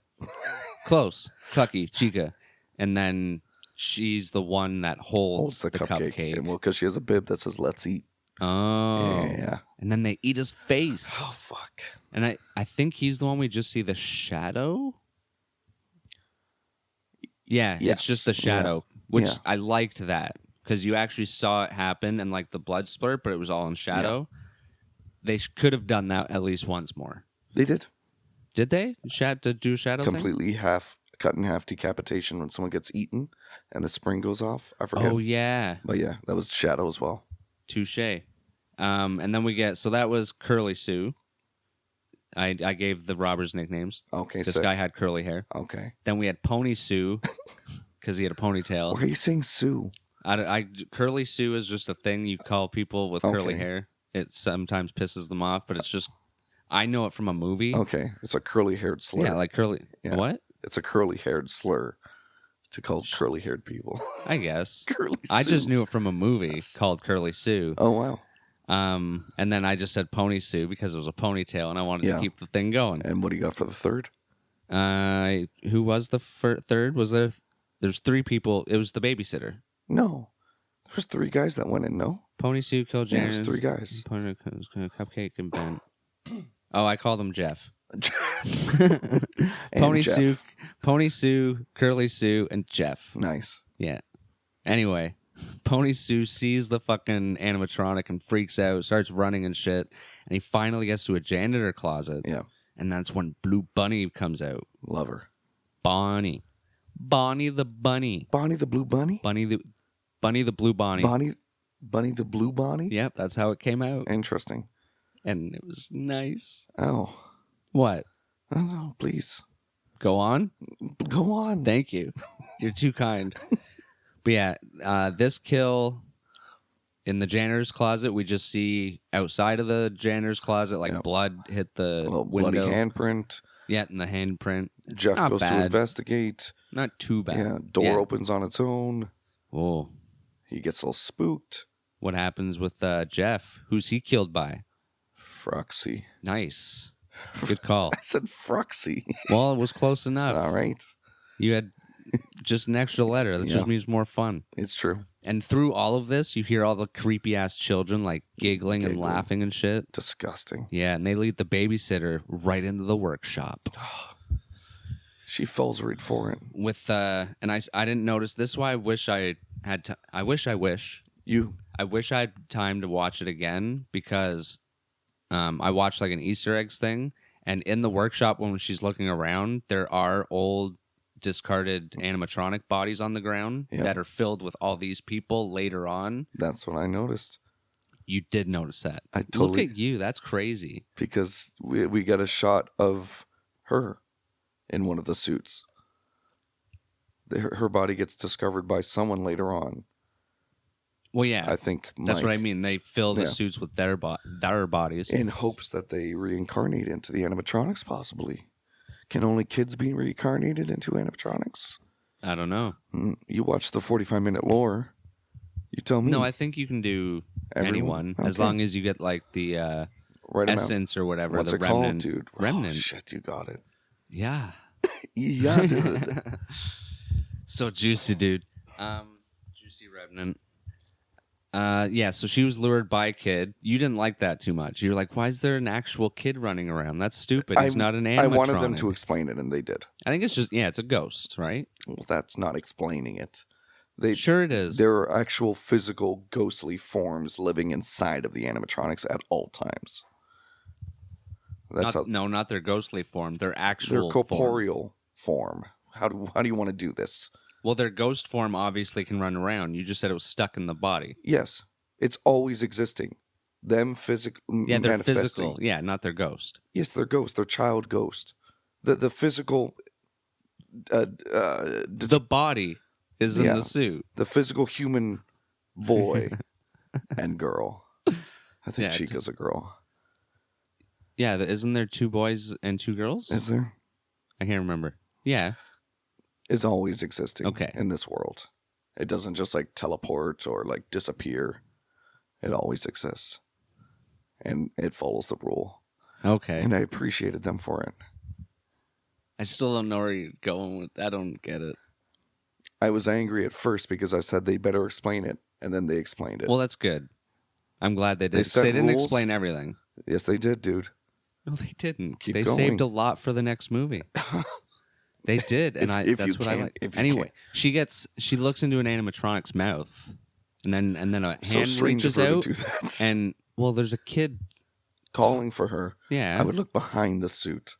Close. Clucky, Chica. And then she's the one that holds the cupcake. Well, because she has a bib that says, let's eat. Oh. Yeah. And then they eat his face. Oh, fuck. And I think he's the one we just see the shadow. Yeah, it's just the shadow, which I liked that. Because you actually saw it happen and like the blood splurt, but it was all in shadow. Yeah. They could have done that at least once more. They did. Did they? To do a shadow completely thing? Cut in half decapitation when someone gets eaten and the spring goes off. I forget. Oh, yeah. But yeah, that was shadow as well. Touche. And then we get, so that was Curly Sue. I gave the robbers nicknames. Okay. This guy had curly hair. Okay. Then we had Pony Sue because he had a ponytail. Why are you saying Sue? Curly Sue is just a thing you call people with curly hair. It sometimes pisses them off, but it's just, I know it from a movie. Okay. It's a curly-haired slur. Yeah, like curly. Yeah. What? It's a curly-haired slur to call curly-haired people. I guess. Curly Sue. I just knew it from a movie called Curly Sue. Oh, wow. And then I just said Pony Sue because it was a ponytail, and I wanted to keep the thing going. And what do you got for the third? Who was the third? Was there? There's 3 people. It was the babysitter. No. There's 3 guys that went in, no? Pony Sue killed Jan. There's 3 guys. Pony, Cupcake and Ben. Oh, I called him Jeff. Pony Sue, Curly Sue, and Jeff. Nice. Yeah. Anyway, Pony Sue sees the fucking animatronic and freaks out, starts running and shit, and he finally gets to a janitor closet. Yeah. And that's when Blue Bunny comes out. Love her. Bonnie the bunny. Bonnie the blue bunny? Bunny the blue bunny. Bunny the blue bunny? Yep, that's how it came out. Interesting. And it was nice. Oh. What? I don't know, please. Go on? Go on. Thank you. You're too kind. But yeah, this kill in the janitor's closet, we just see outside of the janitor's closet, like blood hit the window. Bloody handprint. Yeah, and the handprint. Jeff goes to investigate. Not too bad. Yeah, door opens on its own. Oh. He gets all spooked. What happens with Jeff? Who's he killed by? Froxy. Nice. Good call. I said Froxy. Well, it was close enough. All right. You had just an extra letter. That just means more fun. It's true. And through all of this, you hear all the creepy ass children like giggling and laughing and shit. Disgusting. Yeah, and they lead the babysitter right into the workshop. She falls right for it. With and I didn't notice this. Is why I wish I had. I wish I had time to watch it again because I watched like an Easter eggs thing, and in the workshop when she's looking around, there are old discarded animatronic bodies on the ground that are filled with all these people later on. That's what I noticed. You did notice that. I totally... Look at you. That's crazy. Because we got a shot of her in one of the suits. Her body gets discovered by someone later on. Well, yeah. I think that's what I mean. They fill the suits with their bodies. In hopes that they reincarnate into the animatronics, possibly. Can only kids be reincarnated into animatronics? I don't know. You watch the 45-minute lore. You tell me. No, I think you can do anyone as long as you get like the essence or whatever. What's the it remnant, called, dude? Remnant. Oh, shit, you got it. Yeah. Yeah, dude. So juicy, dude. Juicy remnant. Yeah, so she was lured by a kid. You didn't like that too much. You were like, why is there an actual kid running around? That's stupid. He's not an animatronic. I wanted them to explain it, and they did. I think it's just, it's a ghost, right? Well, that's not explaining it. Sure it is. There are actual physical ghostly forms living inside of the animatronics at all times. No, not their ghostly form. Their actual their corporeal form. How do you want to do this? Well, their ghost form obviously can run around. You just said it was stuck in the body. Yes. It's always existing. Them physical. Yeah, they're physical. Yeah, not their ghost. Yes, they're ghost. They're child ghost. The physical. The body is in the suit. The physical human boy and girl. I think Chica's a girl. Yeah, isn't there 2 boys and 2 girls? Is there? I can't remember. Yeah. Is always existing in this world. It doesn't just like teleport or like disappear. It always exists. And it follows the rule. Okay. And I appreciated them for it. I still don't know where you're going with that. I don't get it. I was angry at first because I said they better explain it, and then they explained it. Well, that's good. I'm glad they did. They didn't explain everything. Yes, they did, dude. No, they didn't. Keep they going. Saved a lot for the next movie. They did, and that's what I like. Anyway, she looks into an animatronic's mouth, and then a hand reaches out, and there's a kid calling for her. Yeah, I would look behind the suit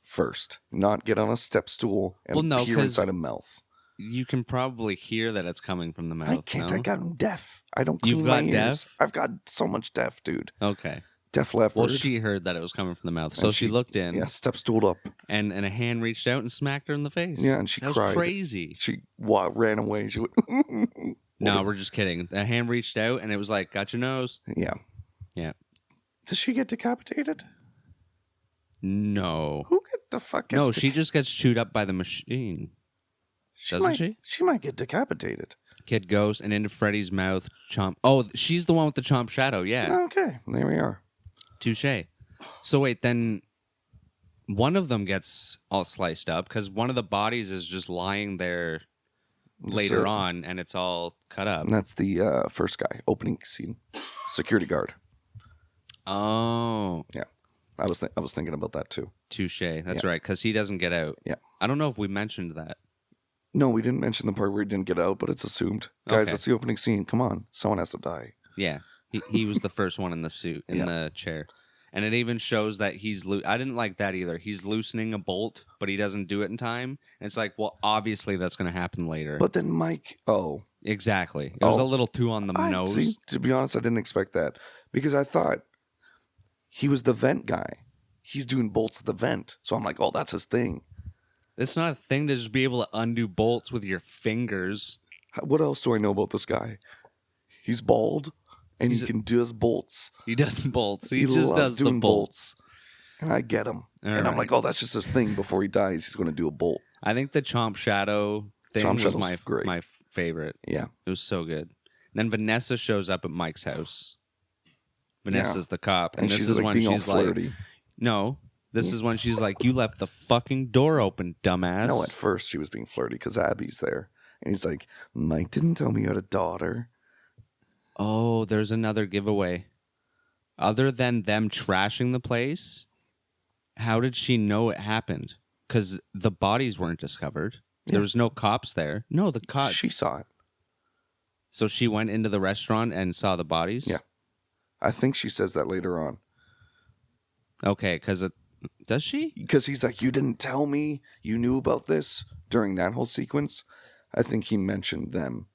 first, not get on a step stool and peer inside a mouth. You can probably hear that it's coming from the mouth. I can't. No? I got deaf. I don't. You've got deaf. I've got so much deaf, dude. Okay. Def Leppard. Well, she heard that it was coming from the mouth, so she looked in. Yeah, step stooled up, and a hand reached out and smacked her in the face. Yeah, and she cried. That was crazy. She ran away. She went. No, we're just kidding. A hand reached out and it was like, "Got your nose." Yeah. Yeah. Does she get decapitated? No. Who get the fuck? No, she just gets chewed up by the machine. Doesn't she? She might get decapitated. Kid goes and into Freddy's mouth. Chomp. Oh, she's the one with the chomp shadow. Yeah. Okay, there we are. Touche. So wait, then one of them gets all sliced up because one of the bodies is just lying there later on, and it's all cut up. And that's the first guy, opening scene, security guard. Oh, yeah. I was thinking about that too. Touche. That's right, because he doesn't get out. Yeah. I don't know if we mentioned that. No, we didn't mention the part where he didn't get out, but it's assumed. Guys, that's the opening scene. Come on, someone has to die. Yeah. He was the first one in the suit, in the chair. And it even shows that I didn't like that either. He's loosening a bolt, but he doesn't do it in time. And it's like, well, obviously that's going to happen later. But then Mike, Exactly. It was a little too on the nose. See, to be honest, I didn't expect that. Because I thought he was the vent guy. He's doing bolts at the vent. So I'm like, oh, that's his thing. It's not a thing to just be able to undo bolts with your fingers. What else do I know about this guy? He's bald. And he can do his bolts. He does bolts. He just does the bolts. And I get him. I'm like, oh, that's just his thing. Before he dies, he's going to do a bolt. I think the Chomp Shadow thing was my favorite. Yeah. It was so good. And then Vanessa shows up at Mike's house. Vanessa's the cop. And this is when she's like, no, this is when she's like, you left the fucking door open, dumbass. No, at first she was being flirty because Abby's there. And he's like, Mike didn't tell me you had a daughter. Oh, there's another giveaway. Other than them trashing the place, how did she know it happened? Because the bodies weren't discovered. Yeah. There was no cops there. No, the cops. She saw it. So she went into the restaurant and saw the bodies? Yeah. I think she says that later on. Okay, because does she? Because he's like, you didn't tell me you knew about this during that whole sequence. I think he mentioned them.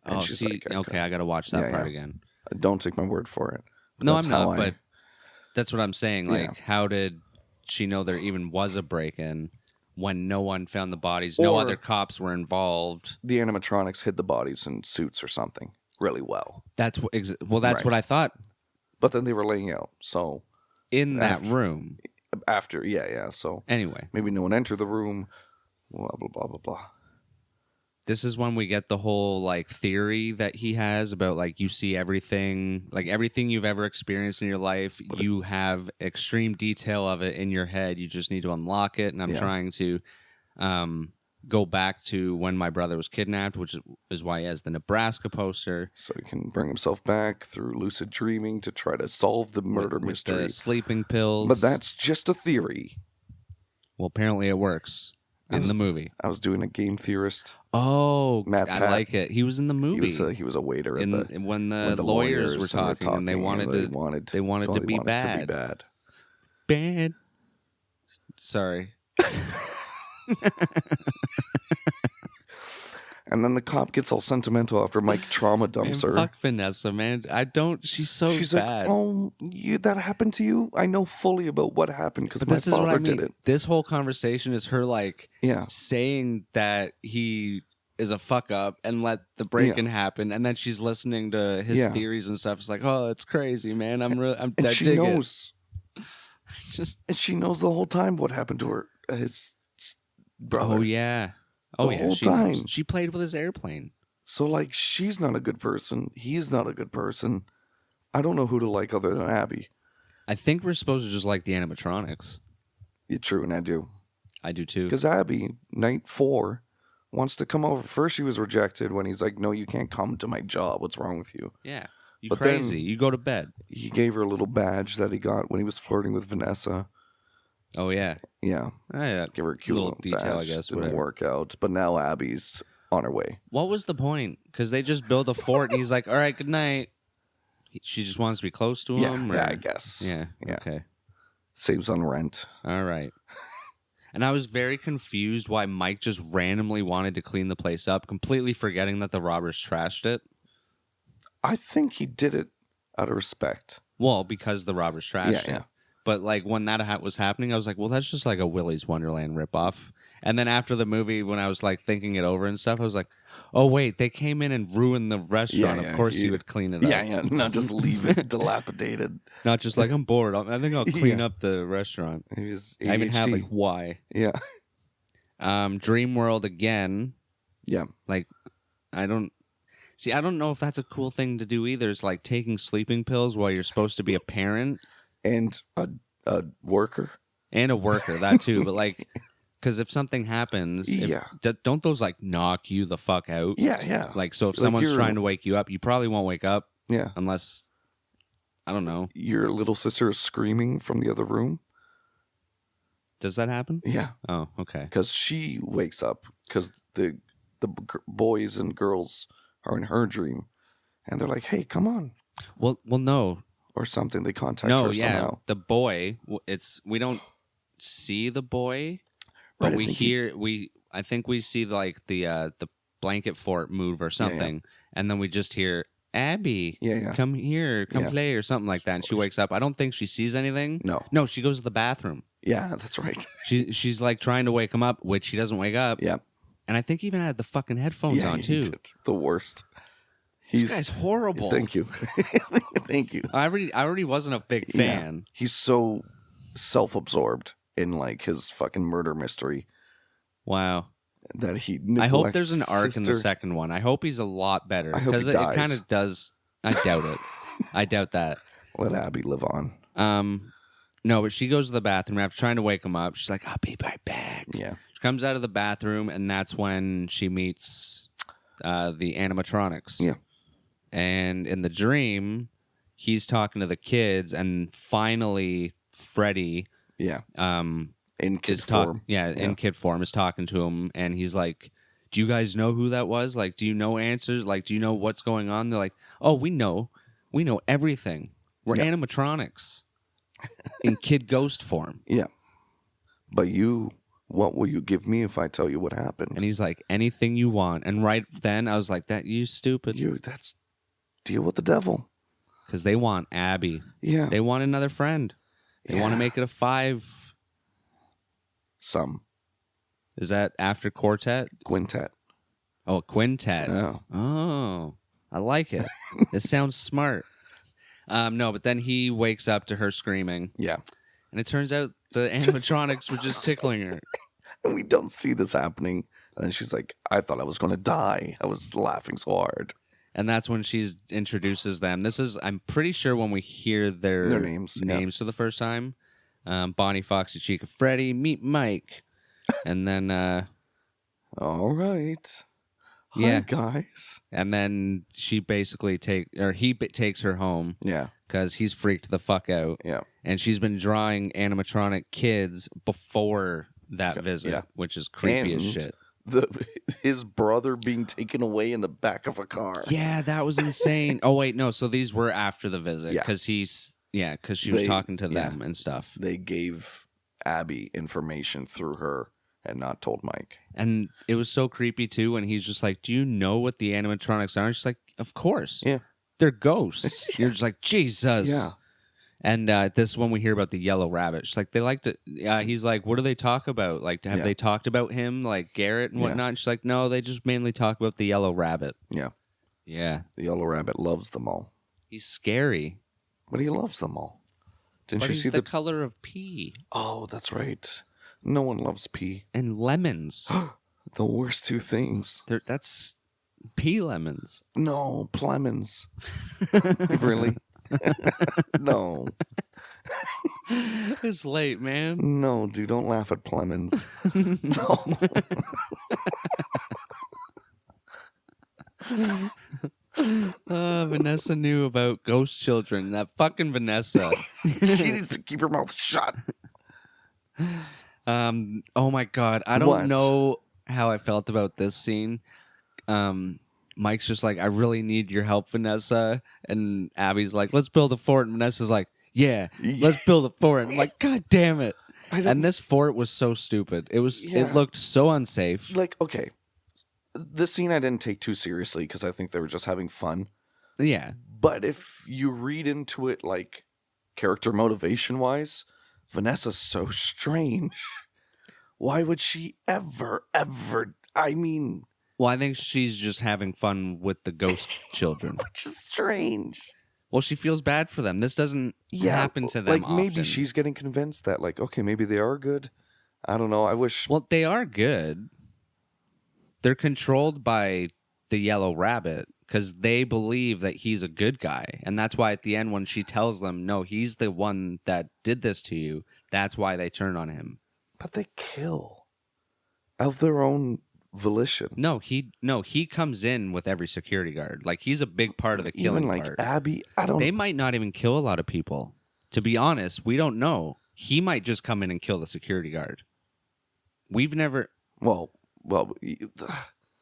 And Oh, she's see, like, okay, I got to watch that Yeah, part yeah. again. Don't take my word for it. But No, that's I'm how not, but that's what I'm saying. Yeah. Like, how did she know there even was a break-in when no one found the bodies? No Or- other cops were involved. the animatronics hid the bodies in suits or something really well. That's what. That's Right. what I thought But then they were laying out. So in that After- room. after, yeah. So Anyway, maybe no one entered the room. Blah, blah, blah, blah, blah. this is when we get the whole like theory that he has about like you see everything, like everything you've ever experienced in your life, you have extreme detail of it in your head. You just need to unlock it. And I'm Yeah. trying to go back to when my brother was kidnapped, which is why he has the Nebraska poster. So he can bring himself back through lucid dreaming to try to solve the murder with mystery. the sleeping pills. But that's just a theory. Well, apparently it works in the movie. I was doing a game theorist. Oh, Matt I Pat. like it. He was in the movie. He was a waiter at in, the when the lawyers were talking, and they wanted to be bad. Bad. Sorry. And then the cop gets all sentimental after Mike trauma dumps Man, her. fuck Vanessa, man. I don't. She's so She's bad. like, "Oh, that happened to you? I know fully about what happened because But my this is what father I mean. did it." This whole conversation is her like Yeah, saying that he is a fuck up and let the break-in happen, and then she's listening to his Yeah. theories and stuff. It's like, oh, it's crazy, man. I'm and I she dig knows. it. Just And she knows the whole time what happened to her, his brother. oh yeah, oh The yeah. whole She knows. time. She played with his airplane. So like, she's not a good person. He's not a good person. I don't know who to like other than Abby. I think we're supposed to just like the animatronics. Yeah, true, and I do. I do too. Because Abby, night 4, wants to come over. First, she was rejected when he's like, "No, you can't come to my job. What's wrong with you?" Yeah, you But crazy. then- You go to bed. He gave her a little badge that he got when he was flirting with Vanessa. Oh yeah, Yeah, yeah. give her a cute Little little detail, I badge. guess, Didn't whatever. work out, but now Abby's on her way. What was the point? Because they just build a fort, and he's like, "All right, good night." She just wants to be close to him. Yeah, or- I guess. Yeah. Yeah. Okay. Saves on rent. All right. And I was very confused why Mike just randomly wanted to clean the place up, completely forgetting that the robbers trashed it. I think he did it out of respect. Well, because the robbers trashed Yeah, it. yeah. But like when that was happening, I was like, well, that's just like a Willy's Wonderland ripoff. And then after the movie, when I was like thinking it over and stuff, I was like, oh wait, they came in and ruined the restaurant. Yeah, Of course, yeah. he would clean it up. Yeah, not just leave it dilapidated. Not just like I'm bored. I think I'll clean Yeah. up the restaurant. He was I even have ADHD. like why. Yeah, Dream World again. yeah. Like, I don't know if that's a cool thing to do either. It's like taking sleeping pills while you're supposed to be a parent And a worker. and a worker, that too. But like, because if something happens, Yeah. don't those like knock you the fuck out? Yeah, yeah. Like, so if Like someone's you're- trying to wake you up, you probably won't wake up Yeah. unless, I don't know. Your little sister is screaming from the other room. Does that happen? Yeah, Oh, okay. because she wakes up because the boys and girls are in her dream, and they're like, "Hey, come on," Well, no, or something. They contact no, her yeah. somehow. The boy, we don't see the boy, but Right, I we think hear I think we see like the blanket fort move or something, and then we just hear Abby, Yeah. come here, come Yeah. play or something like that. And she wakes up. I don't think she sees anything. No. She goes to the bathroom. Yeah, that's right. She's like trying to wake him up, which he doesn't wake up. Yeah. And I think he even had the fucking headphones Yeah, on he too. did. The worst. This guy's horrible. Thank you. Thank you. I already wasn't a big fan. Yeah. He's so self-absorbed in like his fucking murder mystery Wow. that he. I hope there's an neglects arc in the sister. second one. I hope he's a lot better. I hope he Because it dies. kind of does. I doubt it. I doubt that. Let Abby live on. No, but she goes to the bathroom after trying to wake him up. She's like, I'll be right back. Yeah. She comes out of the bathroom, and that's when she meets the animatronics. Yeah. And in the dream, he's talking to the kids, and finally, Freddy Yeah. In kid is form. in kid form is talking to him, and he's like, do you guys know who that was? Like, do you know answers? Like, do you know what's going on? They're like, oh, we know everything. We're Yeah. animatronics. in kid ghost form. Yeah. But what will you give me if I tell you what happened? And he's like, anything you want. And right then I was like, that you stupid. That's deal with the devil. Because they want Abby. Yeah. They want another friend. They want to make it a 5. Some. Is that after quartet? Quintet. Oh, a quintet. Yeah. Oh, I like it. It sounds smart. No, but then he wakes up to her screaming. Yeah. And it turns out the animatronics were just tickling her. And we don't see this happening. And she's like, I thought I was going to die. I was laughing so hard. And that's when she introduces them. This is, I'm pretty sure, when we hear their names for the first time. Bonnie, Foxy, Chica, Freddy, meet Mike. And then... all right. Yeah. Hi, guys. And then he takes her home. Yeah. Because he's freaked the fuck out. Yeah. And she's been drawing animatronic kids before that visit, which is creepy as shit. His brother being taken away in the back of a car. Yeah, that was insane. Oh, wait, no. So these were after the visit. Yeah. Because she was talking to them and stuff. They gave Abby information through her and not told Mike. And it was so creepy, too, when he's just like, do you know what the animatronics are? And she's like, of course. Yeah. They're ghosts. You're just like, Jesus. Yeah. And this is when we hear about the yellow rabbit. She's like, they like to... he's like, what do they talk about? Like, have they talked about him, like Garrett and whatnot? And she's like, no, they just mainly talk about the yellow rabbit. Yeah. Yeah. The yellow rabbit loves them all. He's scary. But he loves them all. Didn't but you he's see the color of pea. Oh, that's right. No one loves pea. And lemons. The worst two things. That's pea lemons. No, plemons. Really? No. It's late, man. No, dude, don't laugh at plemons. No. Vanessa knew about ghost children. That fucking Vanessa. She needs to keep her mouth shut. Oh my God. I don't know how I felt about this scene. Mike's just like, I really need your help, Vanessa. And Abby's like, let's build a fort. And Vanessa's like, yeah, let's build a fort. I'm like, God damn it. And this fort was so stupid. It looked so unsafe. Like, okay. This scene I didn't take too seriously because I think they were just having fun. Yeah. But if you read into it, like, character motivation wise, Vanessa's so strange. Why would she ever, I mean... Well, I think she's just having fun with the ghost children. Which is strange. Well, she feels bad for them. This doesn't happen to them like, often. Maybe she's getting convinced that, like, okay, maybe they are good. I don't know. I wish... Well, they are good. They're controlled by the yellow rabbit because they believe that he's a good guy. And that's why at the end when she tells them, no, he's the one that did this to you, that's why they turn on him. But they kill of their own volition. No, he comes in with every security guard. Like, he's a big part of the killing even like part. Abby, They might not even kill a lot of people. To be honest, we don't know. He might just come in and kill the security guard. We've never... Well,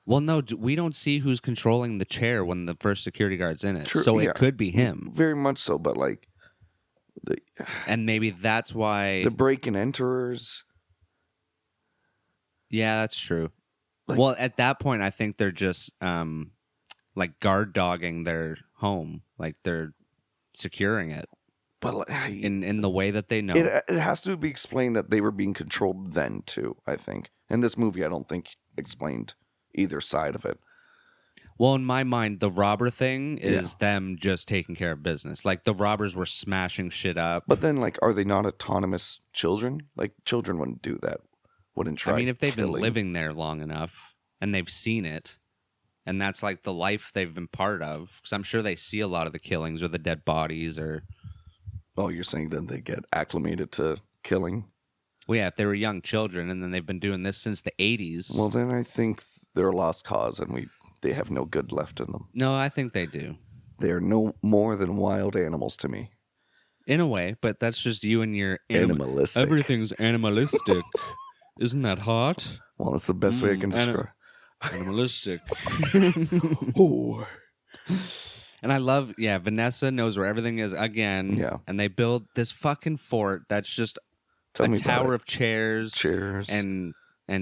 no, we don't see who's controlling the chair when the first security guard's in it. True, so it could be him. Very much so, but like... And maybe that's why... The break and enterers... Yeah, that's true. Like, well, at that point, I think they're just like guard dogging their home, like they're securing it. But like, in the way that they know, it has to be explained that they were being controlled then too. I think in this movie, I don't think explained either side of it. Well, in my mind, the robber thing is them just taking care of business. Like, the robbers were smashing shit up. But then, like, are they not autonomous children? Like, children wouldn't do that. Wouldn't try. I mean, if they've killing. been living there long enough and they've seen it, and that's like the life they've been part of, because I'm sure they see a lot of the killings or the dead bodies or... Oh, you're saying then they get acclimated to killing? Well, yeah, if they were young children and then they've been doing this since the 80s. Well, then I think they're a lost cause and they have no good left in them. No, I think they do. They are no more than wild animals to me. In a way, but that's just you and your... Animalistic. Everything's animalistic. Isn't that hot? Well, that's the best way I can describe. Animalistic. Oh. And I love, Vanessa knows where everything is again. Yeah. And they build this fucking fort that's just Tell me a about tower it. of chairs and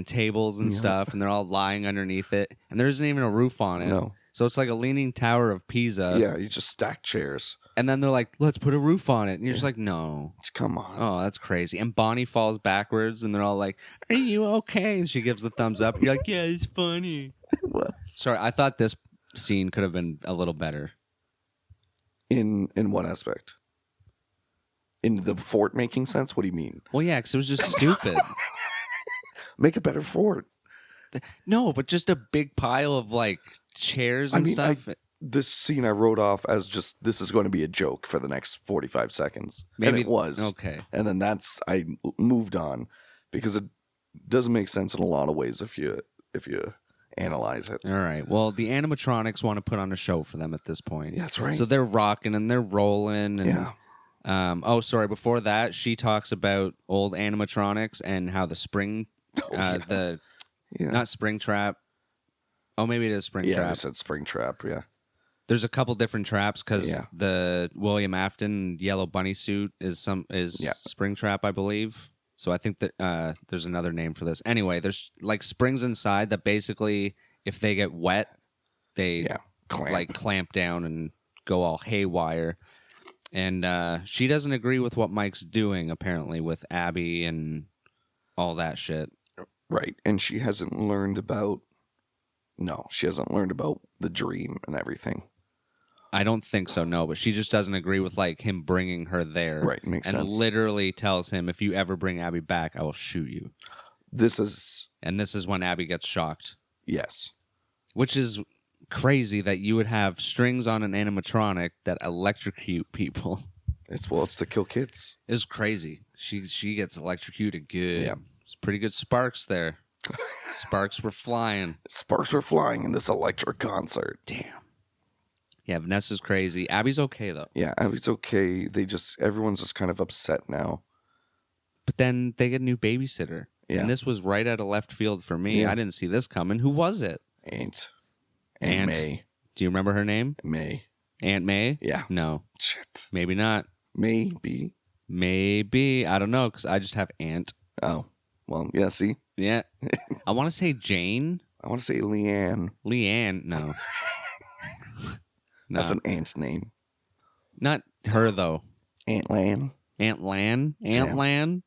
tables and stuff, and they're all lying underneath it. And there isn't even a roof on it. No. So it's like a leaning tower of Pisa. Yeah, you just stack chairs. And then they're like, let's put a roof on it. And you're just like, no. Come on. Oh, that's crazy. And Bonnie falls backwards, and they're all like, are you okay? And she gives the thumbs up. And you're like, yeah, it's funny. It was. Sorry, I thought this scene could have been a little better. In what aspect? In the fort making sense? What do you mean? Well, yeah, because it was just stupid. Make a better fort. No, but just a big pile of like chairs and stuff. This scene I wrote off as just, this is going to be a joke for the next 45 seconds. Maybe and it was. Okay. And then I moved on because it doesn't make sense in a lot of ways if you analyze it. All right. Well, the animatronics want to put on a show for them at this point. Yeah, that's right. So they're rocking and they're rolling. And, yeah. Before that, she talks about old animatronics and how the spring, not spring trap. Oh, maybe it is spring trap. trap. Yeah, I said spring trap. Yeah. There's a couple different traps because the William Afton yellow bunny suit is spring trap, I believe. So I think that there's another name for this. Anyway, there's like springs inside that basically, if they get wet, they clamp down and go all haywire. And she doesn't agree with what Mike's doing, apparently, with Abby and all that shit. Right. And she hasn't learned about the dream and everything. I don't think so, no. But she just doesn't agree with like him bringing her there. Right, makes sense. And literally tells him, if you ever bring Abby back, I will shoot you. This is when Abby gets shocked. Yes. Which is crazy that you would have strings on an animatronic that electrocute people. It's to kill kids. It's crazy. She gets electrocuted good. Yeah. It's pretty good sparks there. Sparks were flying. Sparks were flying in this electric concert. Damn. Yeah, Vanessa's crazy. Abby's okay though. Yeah, Abby's okay. Everyone's just kind of upset now. But then they get a new babysitter. Yeah. And this was right out of left field for me. Yeah. I didn't see this coming. Who was it? Aunt May. Do you remember her name? May. Aunt May? Yeah. No. Shit. Maybe not. Maybe. I don't know, because I just have Aunt. Oh. Well, yeah, see? Yeah. I want to say Jane. I want to say Leanne. Leanne, no. No. That's an aunt's name. Not her, though. Aunt Lan. Aunt Lan? Aunt Lan?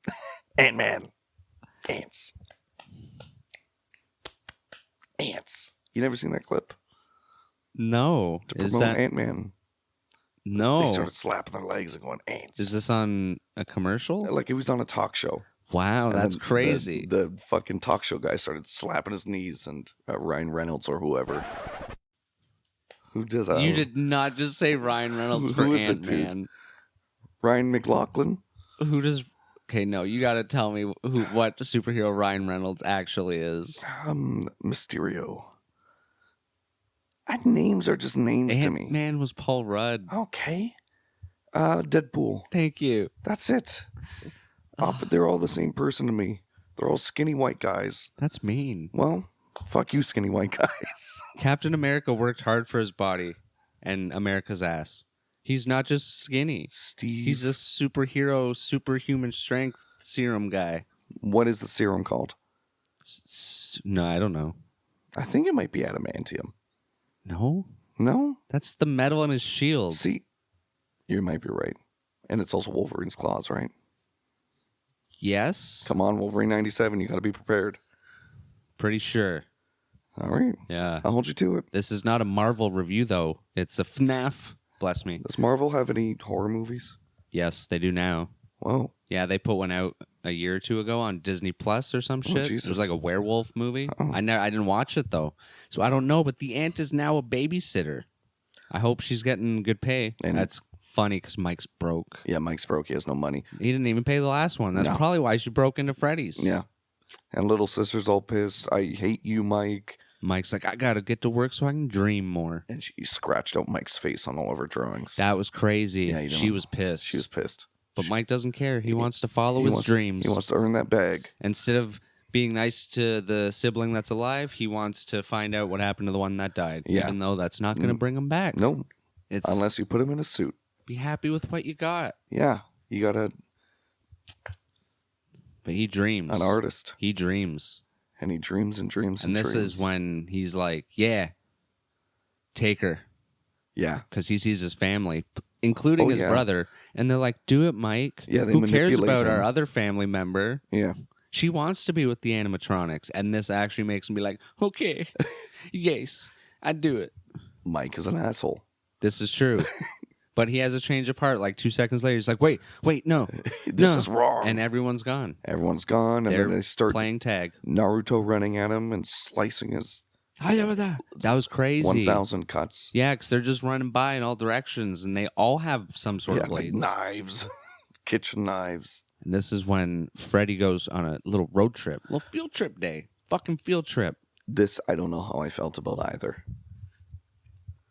Ant-Man. Ants. Ants. You never seen that clip? No. To promote Ant-Man. No. They started slapping their legs and going, ants. Is this on a commercial? Like it was on a talk show. Wow, And that's then crazy. The fucking talk show guy started slapping his knees, and Ryan Reynolds or whoever. Who does that? You did not just say Ryan Reynolds for Who is it, Ant-Man. Ryan McLaughlin? Who does... Okay, no, you got to tell me what superhero Ryan Reynolds actually is. Mysterio. Names are just names to me. Ant-Man was Paul Rudd. Okay. Deadpool. Thank you. That's it. But they're all the same person to me. They're all skinny white guys. That's mean. Well, fuck you, skinny white guys. Captain America worked hard for his body and America's ass. He's not just skinny. Steve. He's a superhero, superhuman strength serum guy. What is the serum called? No, I don't know. I think it might be adamantium. No? No? That's the metal in his shield. See, you might be right. And it's also Wolverine's claws, right? Yes. Come on, Wolverine 97. You got to be prepared. Pretty sure. All right. Yeah. I'll hold you to it. This is not a Marvel review, though. It's a FNAF. Bless me. Does Marvel have any horror movies? Yes, they do now. Whoa. Yeah, they put one out a year or two ago on Disney Plus or some shit. Jesus. It was like a werewolf movie. Oh. I didn't watch it, though. So I don't know, but the aunt is now a babysitter. I hope she's getting good pay. And that's funny because Mike's broke. Yeah, Mike's broke. He has no money. He didn't even pay the last one. That's probably why she broke into Freddy's. Yeah. And little sister's all pissed. I hate you, Mike. Mike's like, I gotta get to work so I can dream more. And she scratched out Mike's face on all of her drawings. That was crazy. Yeah, she was pissed. She was pissed. But Mike doesn't care. He wants to follow his dreams. He wants to earn that bag. Instead of being nice to the sibling that's alive, he wants to find out what happened to the one that died. Yeah. Even though that's not going to bring him back. No. It's unless you put him in a suit. be happy with what you got. Yeah, you got But he dreams. an artist, He dreams. and he dreams and dreams And and this dreams. is when he's like, yeah, take her. Yeah, Because he sees his family, including Oh, his yeah. brother. And they're like, do it, Mike. Yeah, they Who cares manipulate about our him. other family member? yeah. She wants to be with the animatronics. And this actually makes him be like, okay, yes, I'd do it. Mike is an asshole. This is true. But he has a change of heart. Like 2 seconds later, he's like, wait, no. This no. is wrong. And everyone's gone. Everyone's gone, and They're then they start playing tag. Naruto running at him and slicing his That was crazy. 1,000 cuts. Yeah, because they're just running by in all directions, and they all have some sort of Like blades. knives, kitchen knives. And this is when Freddy goes on a little road trip, little field trip day, fucking field trip. This, I don't know how I felt about either.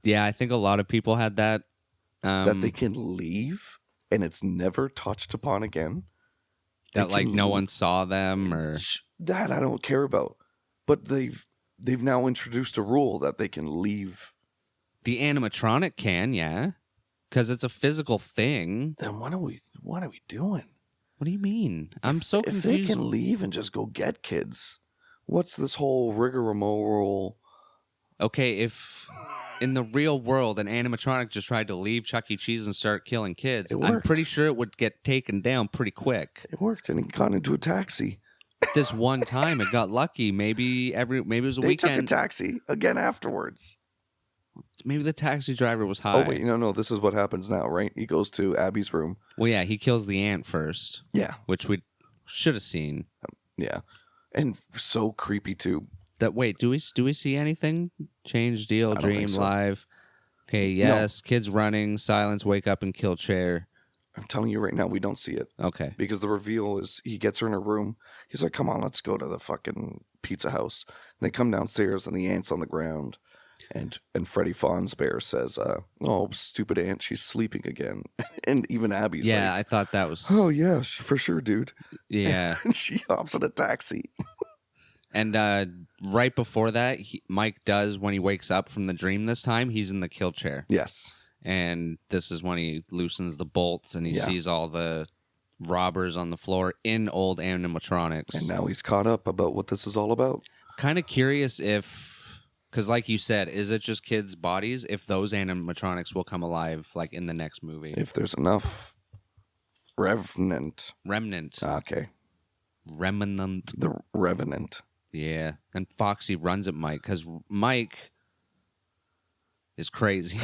Yeah, I think a lot of people had that. That they can leave and it's never touched upon again. That They like can no leave. one saw them, or That I don't care about. But they've now introduced a rule that they can leave. the animatronic can, yeah, because it's a physical thing. Then what are we doing? What do you mean? I'm so If confused. they can leave and just go get kids, what's this whole rigmarole? Okay, if in the real world an animatronic just tried to leave Chuck E. Cheese and start killing kids, It I'm worked. pretty sure it would get taken down pretty quick. It worked, and he got into a taxi. This one time it got lucky. Maybe it was a They took a weekend. taxi again afterwards. Maybe the taxi driver was high. Oh wait, no, this is what happens now, right? He goes to Abby's room. Well, yeah, he kills the ant first, Yeah, which we should have seen. yeah, and so creepy too. That wait, do we see anything? Change, deal, I don't dream, think so. live. Okay, yes. Kids running, silence, wake up and kill chair. I'm telling you right now, we don't see it Okay. because the reveal is he gets her in her room. He's like, "Come on, let's go to the fucking pizza house." And they come downstairs, and the ant's on the ground, and Freddy Fazbear says, "Oh, stupid ant, she's sleeping again." And even Abby's Yeah, like, I thought that was. "Oh yeah, for sure, dude." Yeah. And she hops in a taxi. And right before that, Mike does, when he wakes up from the dream this time, he's in the kill chair. Yes. And this is when he loosens the bolts and he Yeah. sees all the robbers on the floor in old animatronics. And now he's caught up about what this is all about. Kind of curious if, because like you said, is it just kids' bodies? If those animatronics will come alive like in the next movie. If there's enough Remnant. Okay. Remnant. The Revenant. Yeah. And Foxy runs at Mike because Mike is crazy.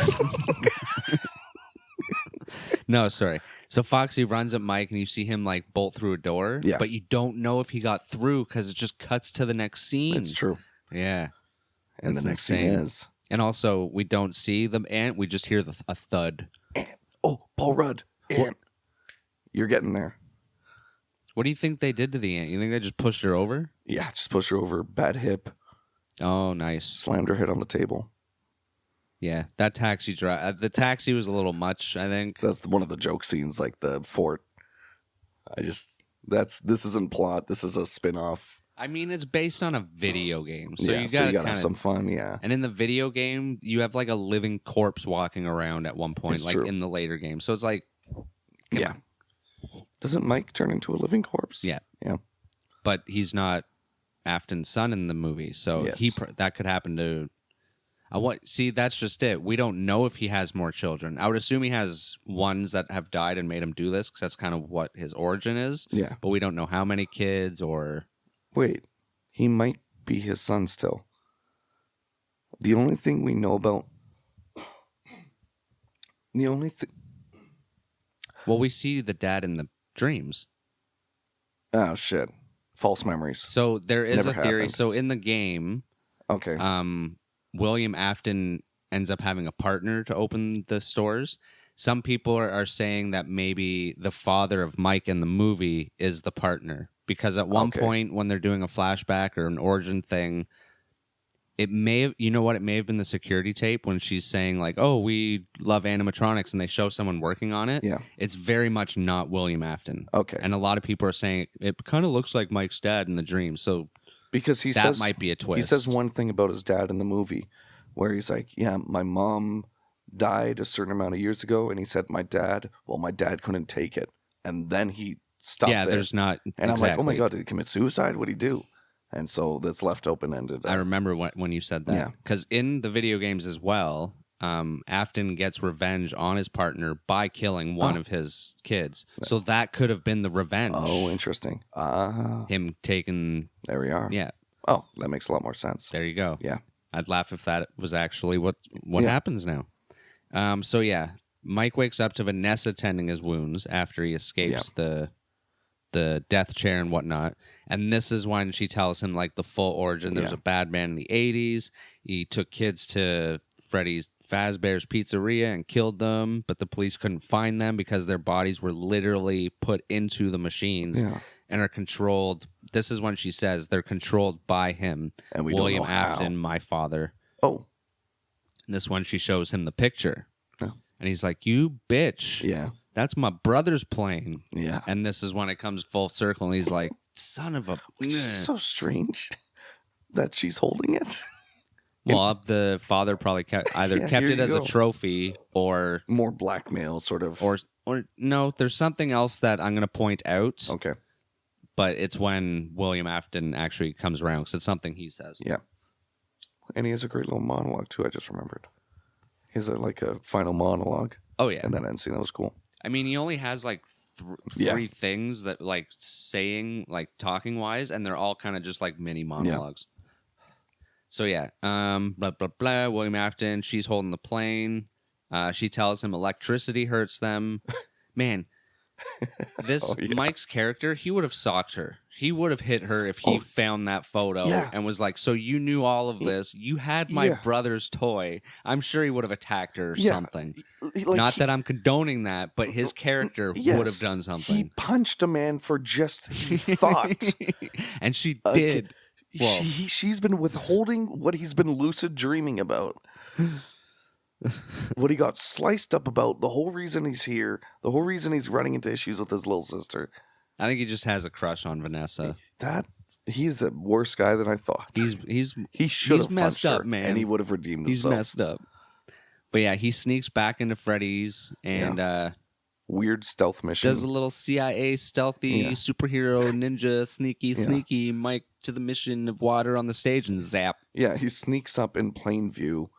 No, sorry. So Foxy runs at Mike and you see him like bolt through a door. Yeah. But you don't know if he got through because it just cuts to the next scene. It's true. Yeah. And That's the next insane. scene is... And also, we don't see the ant. We just hear a thud. Oh, Paul Rudd. Ant. You're getting there. What do you think they did to the ant? You think they just pushed her over? Yeah, just push her over. Bad hip. Oh, nice. Slammed her head on the table. Yeah, that taxi drive. The taxi was a little much, I think. That's one of the joke scenes, like the fort. This isn't plot. This is a spin-off. I mean, it's based on a video game, so yeah, you so you gotta gotta have some fun, yeah. And in the video game, you have like a living corpse walking around at one point, It's like true. in the later game. So it's like, Yeah. Doesn't Mike turn into a living corpse? Yeah. Yeah. but he's not Afton's son in the movie, so Yes. that could happen to. See, that's just it. We don't know if he has more children. I would assume he has ones that have died and made him do this, because that's kind of what his origin is. Yeah. But we don't know how many kids or. Wait. He might be his son still. The only thing we know about... The only thing... Well, we see the dad in the dreams. Oh, shit. False memories. So there is Never a theory. happened. So in the game, Okay. William Afton ends up having a partner to open the stores. Some people are saying that maybe the father of Mike in the movie is the partner, because at one Okay. point when they're doing a flashback or an origin thing, it may have, it may have been the security tape when she's saying like, "Oh, we love animatronics," and they show someone working on it. Yeah. It's very much not William Afton. Okay. And a lot of people are saying it kind of looks like Mike's dad in the dream. So Because he that says... might be a twist. He says one thing about his dad in the movie where he's like, yeah, my mom died a certain amount of years ago, and he said, my dad couldn't take it. And then he stopped there. there's not. And I'm like, oh my exactly. God, did he commit suicide? What'd he do? And so that's left open-ended. I remember when you said that. Yeah. Because in the video games as well, Afton gets revenge on his partner by killing one of his kids. So that could have been the revenge. Oh, interesting. Him taking... There we are. Yeah. Oh, that makes a lot more sense. There you go. Yeah. I'd laugh if that was actually what happens now. So yeah, Mike wakes up to Vanessa tending his wounds after he escapes the death chair and whatnot. And this is when she tells him like the full origin. There's a bad man in the 80s. He took kids to Freddy's Fazbear's Pizzeria and killed them, but the police couldn't find them because their bodies were literally put into the machines and are controlled. This is when she says they're controlled by him, And we William don't know how. Afton, my father. Oh. And this one she shows him the picture. Oh. And he's like, you bitch. Yeah. That's my brother's plane. Yeah. And this is when it comes full circle and he's like, son of a... Which is so strange that she's holding it. Well, the father probably kept here it you as a go. trophy or More blackmail, sort of. or no, there's something else that I'm going to point out, Okay. but it's when William Afton actually comes around because it's something he says. Yeah. And he has a great little monologue, too, I just remembered. He has like a final monologue. Oh, yeah. And that end scene, that was cool. I mean, he only has like three things that like saying, like talking wise, and they're all kind of just like mini monologues. So yeah, blah, blah, blah, William Afton, she's holding the plane. She tells him electricity hurts them. Man, this Mike's character, he would have socked her. He would have hit her if he found that photo and was like, so you knew all of this. You had my brother's toy. I'm sure he would have attacked her or something. Not that I'm condoning that, but his character would have done something. He punched a man for just he thought. And she did. Well, she's been withholding what he's been lucid dreaming about. What he got sliced up about, the whole reason he's here, the whole reason he's running into issues with his little sister. I think he just has a crush on Vanessa. He's a worse guy than I thought. He should have messed punched up, her, man. and he would have redeemed himself. He's messed up. But yeah, he sneaks back into Freddy's and weird stealth mission. Does a little CIA stealthy superhero ninja sneaky Mike to the mission of water on the stage and zap. Yeah, he sneaks up in plain view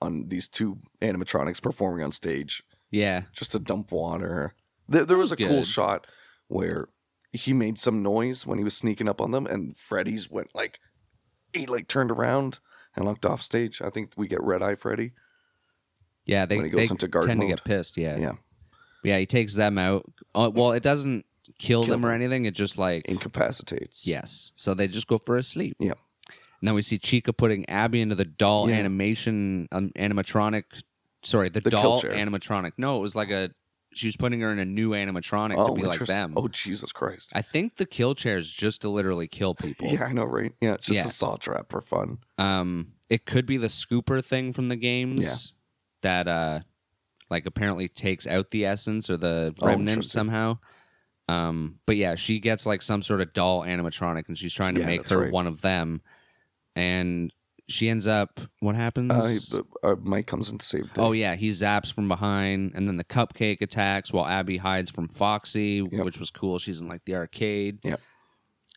on these two animatronics performing on stage. Yeah. Just to dump water. There was a cool shot where he made some noise when he was sneaking up on them, and Freddy's went he turned around and looked off stage. I think we get Red Eye Freddy. Yeah, they into guard tend mode. to get pissed, Yeah. Yeah, he takes them out. Well, it doesn't kill them or anything. It just incapacitates. Yes. So they just go for a sleep. Yeah. And then we see Chica putting Abby into the doll animation animatronic. Sorry, the doll animatronic. No, it was she was putting her in a new animatronic to be like them. Oh, Jesus Christ. I think the kill chair is just to literally kill people. Yeah, I know, right? Yeah, it's just a saw trap for fun. It could be the scooper thing from the games that apparently takes out the essence or the remnant somehow. But yeah, she gets some sort of doll animatronic and she's trying to make her one of them. And she ends up, what happens? Mike comes in to save Dave. Oh yeah, he zaps from behind and then the cupcake attacks while Abby hides from Foxy, which was cool. She's in the arcade. Yep.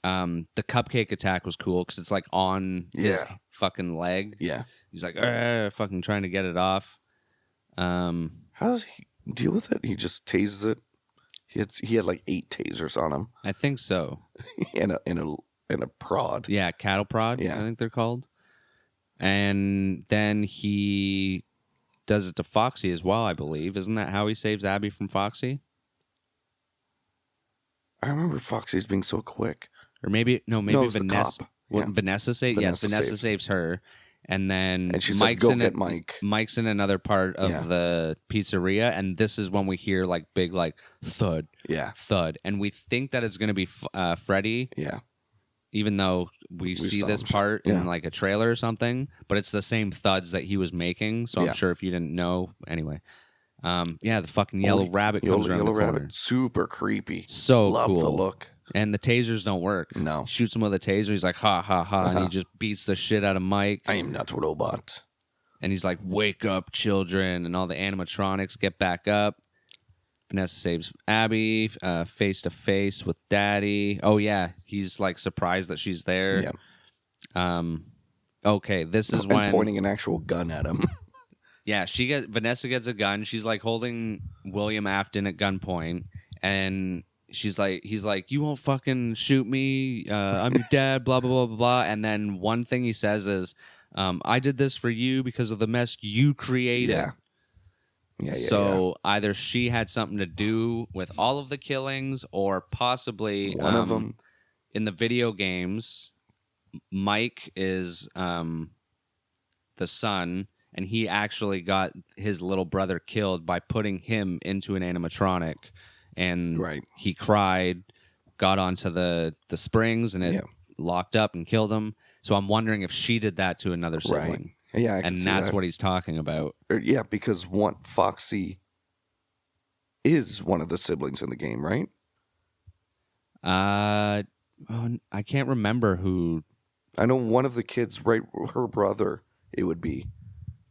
The cupcake attack was cool because it's on his fucking leg. Yeah. He's fucking trying to get it off. How does he deal with it? He just tases it. He had 8 tasers on him. I think so. in a prod. Yeah, cattle prod. Yeah. I think they're called. And then he does it to Foxy as well, I believe. Isn't that how he saves Abby from Foxy? I remember Foxy's being so quick. Or maybe Vanessa. The cop. Yeah. Vanessa saves her. And then she Mike's said, "Go get Mike." Mike's in another part of the pizzeria, and this is when we hear big thud, thud, and we think that it's going to be Freddy, even though we see this part in a trailer or something, but it's the same thuds that he was making. So I'm sure if you didn't know, anyway, the fucking yellow rabbit comes around the corner. Rabbit, super creepy, so love cool. the look. And the tasers don't work. No. Shoots him with a taser. He's like, ha, ha, ha. And he just beats the shit out of Mike. I am not a robot. And he's like, "Wake up, children!" And all the animatronics get back up. Vanessa saves Abby face to face with Daddy. Oh yeah, he's like surprised that she's there. Yeah. Okay, this is and when pointing an actual gun at him. Yeah, Vanessa gets a gun. She's like holding William Afton at gunpoint, and he's like, "You won't fucking shoot me. I'm your dad." Blah blah blah blah blah. And then one thing he says is, "I did this for you because of the mess you created." Yeah. So either she had something to do with all of the killings, or possibly One of them. In the video games, Mike is the son. And he actually got his little brother killed by putting him into an animatronic. And he cried, got onto the springs, and it locked up and killed him. So I'm wondering if she did that to another sibling. Right. Yeah, and that's what he's talking about. Yeah, because Foxy is one of the siblings in the game, right? I can't remember who. I know one of the kids, right? Her brother, it would be.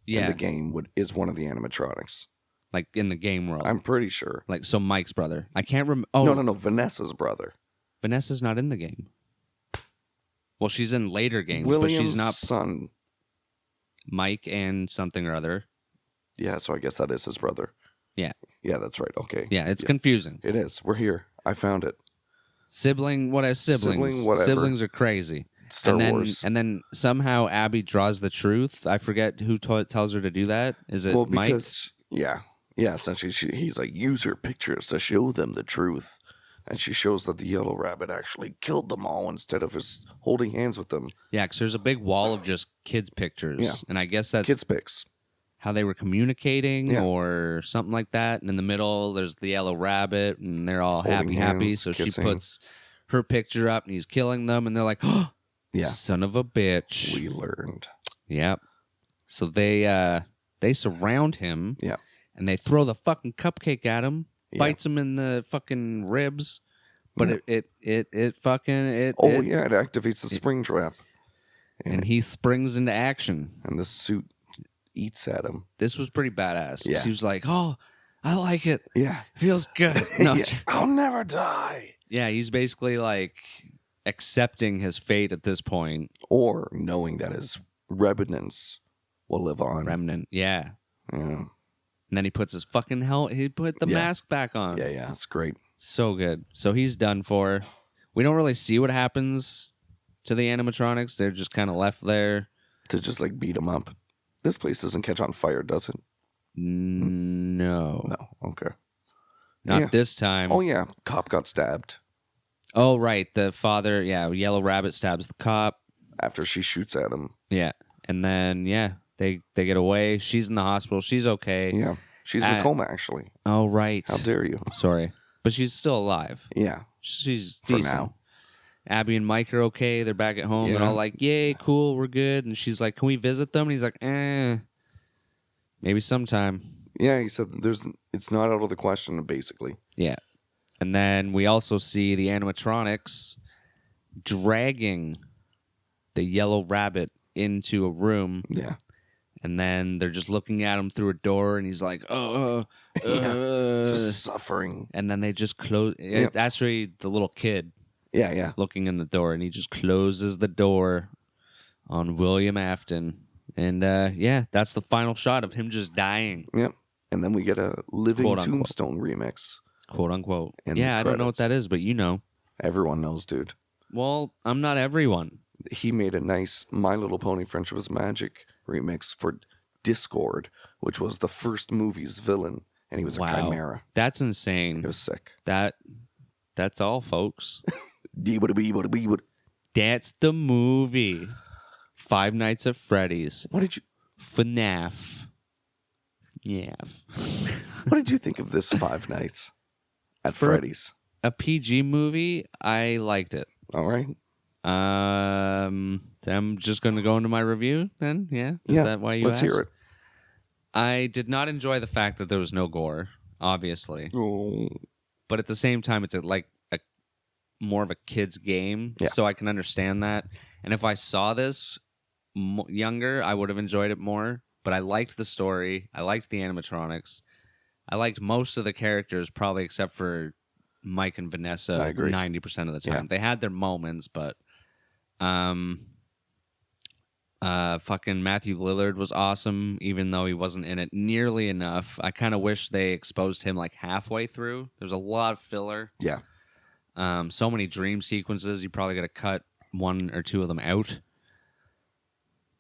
In the game is one of the animatronics. Like in the game world. I'm pretty sure. Like, so Mike's brother. I can't remember. Oh. No. Vanessa's brother. Vanessa's not in the game. Well, she's in later games, William's but she's not. Son. Mike and something or other. Yeah, so I guess that is his brother. Yeah. Yeah, that's right. Okay. Yeah, it's confusing. It is. We're here. I found it. Sibling, what are siblings? Sibling, whatever. Siblings are crazy. Star Wars. And then somehow Abby draws the truth. I forget who tells her to do that. Is it Mike? Yeah, essentially he's like, use her pictures to show them the truth. And she shows that the yellow rabbit actually killed them all instead of just holding hands with them. Yeah, because there's a big wall of just kids' pictures. Yeah. And I guess that's kids' pics. How they were communicating or something like that. And in the middle, there's the yellow rabbit, and they're all Holding happy. hands, So kissing. she puts her picture up, and he's killing them, and they're like, oh, yeah, son of a bitch. We learned. Yep. So they surround him. Yeah. And they throw the fucking cupcake at him, bites him in the fucking ribs, but it activates the spring trap, and he springs into action, and the suit eats at him. This was pretty badass. Yeah. He was like, "Oh, I like it. Yeah, feels good." No, I'll never die. Yeah, he's basically like accepting his fate at this point, or knowing that his remnants will live on. Remnant, yeah. Yeah. And then he puts his fucking he put the mask back on. Yeah, it's great. So good. So he's done for. We don't really see what happens to the animatronics. They're just kind of left there. To just like beat him up. This place doesn't catch on fire, does it? No. No, okay. Not this time. Oh, yeah. Cop got stabbed. Oh, right. The father, Yellow Rabbit stabs the cop. After she shoots at him. Yeah. And then, they get away. She's in the hospital. She's okay. Yeah. She's in a coma, actually. Oh, right. How dare you? Sorry. But she's still alive. Yeah. She's for decent. now. Abby and Mike are okay. They're back at home. They're all like, yay, cool, we're good. And she's like, can we visit them? And he's like, maybe sometime. Yeah, he said it's not out of the question, basically. Yeah. And then we also see the animatronics dragging the yellow rabbit into a room. Yeah. And then they're just looking at him through a door, and he's like, just suffering. And then they just close. It's actually the little kid. Yeah. Looking in the door, and he just closes the door on William Afton. And that's the final shot of him just dying. Yep. And then we get a living Quote, unquote. tombstone remix. Quote unquote. In Yeah, I don't know what credits. that is, but you know. Everyone knows, dude. Well, I'm not everyone. He made a nice My Little Pony Friendship is Magic remix for Discord, which was the first movie's villain, and he was a chimera. That's insane. It was sick. That's all, folks. That's the movie. Five Nights at Freddy's. What did you... FNAF. Yeah. What did you think of this Five Nights at Freddy's? A PG movie, I liked it. All right. I'm just going to go into my review then. Yeah. Is that why you Let's asked? hear it. I did not enjoy the fact that there was no gore, obviously. Oh. But at the same time, it's more of a kid's game. Yeah. So I can understand that. And if I saw this younger, I would have enjoyed it more. but I liked the story. I liked the animatronics. I liked most of the characters, probably except for Mike and Vanessa. I agree. 90% of the time, Yeah. they had their moments, but fucking Matthew Lillard was awesome, even though he wasn't in it nearly enough. I kind of wish they exposed him like halfway through. There's a lot of filler. Yeah. So many dream sequences. You probably got to cut 1 or 2 of them out.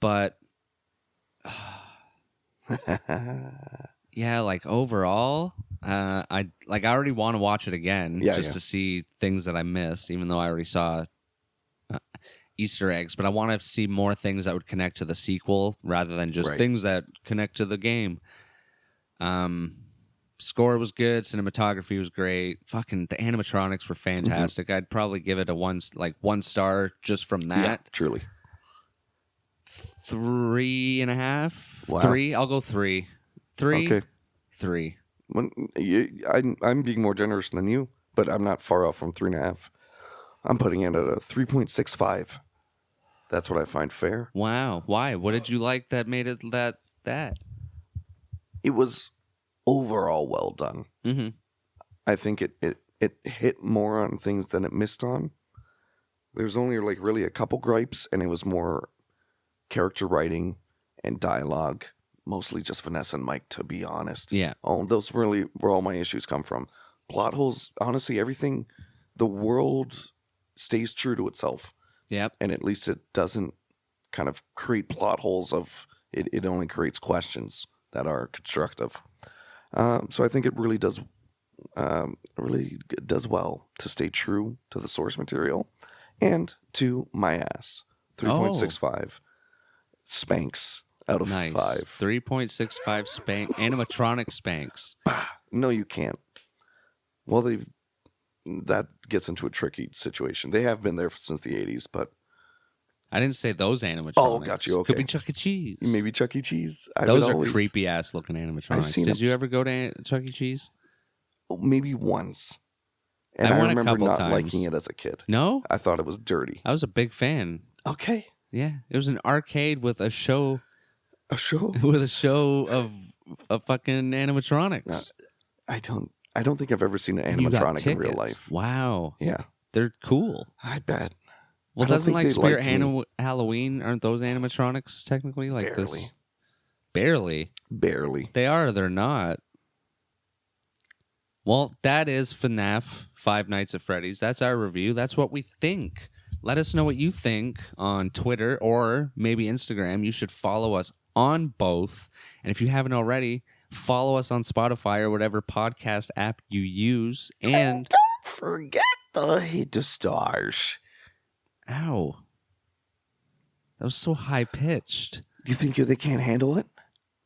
But yeah, like overall, I already want to watch it again to see things that I missed, even though I already saw Easter eggs. But I want to see more things that would connect to the sequel rather than just things that connect to the game. Score was good, cinematography was great. Fucking the animatronics were fantastic. I'd probably give it a 1 star just from that. Yeah, truly. 3.5. Wow. 3. I'll go 3. 3. Okay. 3. I'm being more generous than you, but I'm not far off from 3.5. I'm putting it at a 3.65. That's what I find fair. Wow. Why? What did you like that made it that? It was overall well done. Mm-hmm. I think it hit more on things than it missed on. There's only like really a couple gripes, and it was more character writing and dialogue, mostly just Vanessa and Mike, to be honest. Yeah. Oh, those really where all my issues come from. Plot holes, honestly, everything, the world stays true to itself. Yep. And at least it doesn't kind of create plot holes of it. It only creates questions that are constructive. So I think it really does well to stay true to the source material and to my ass. 3.65 spanks out of 5. 3.65 spank animatronic spanks. No, you can't. Well, that gets into a tricky situation. They have been there since the 80s, but I didn't say those animatronics. Oh, got you. Okay. Could be Chuck E. Cheese. Maybe Chuck E. Cheese. Those are creepy ass looking animatronics. Did them. you ever go to Chuck E. Cheese? Maybe once. And I went remember a couple not times. liking it as a kid. No? I thought it was dirty. I was a big fan. Okay. Yeah. It was an arcade with a show. A show? With a show of fucking animatronics. I don't think I've ever seen an animatronic in real life. Wow. Yeah. They're cool. I bet. Well, I don't doesn't think like they Spirit liked me. Halloween, aren't those animatronics technically like Barely. this? Barely. Barely. They are or they're not. Well, that is FNAF, Five Nights at Freddy's. That's our review. That's what we think. Let us know what you think on Twitter or maybe Instagram. You should follow us on both. And if you haven't already, follow us on Spotify or whatever podcast app you use. And don't forget to hit the stars. Ow. That was so high pitched. Do you think they can't handle it?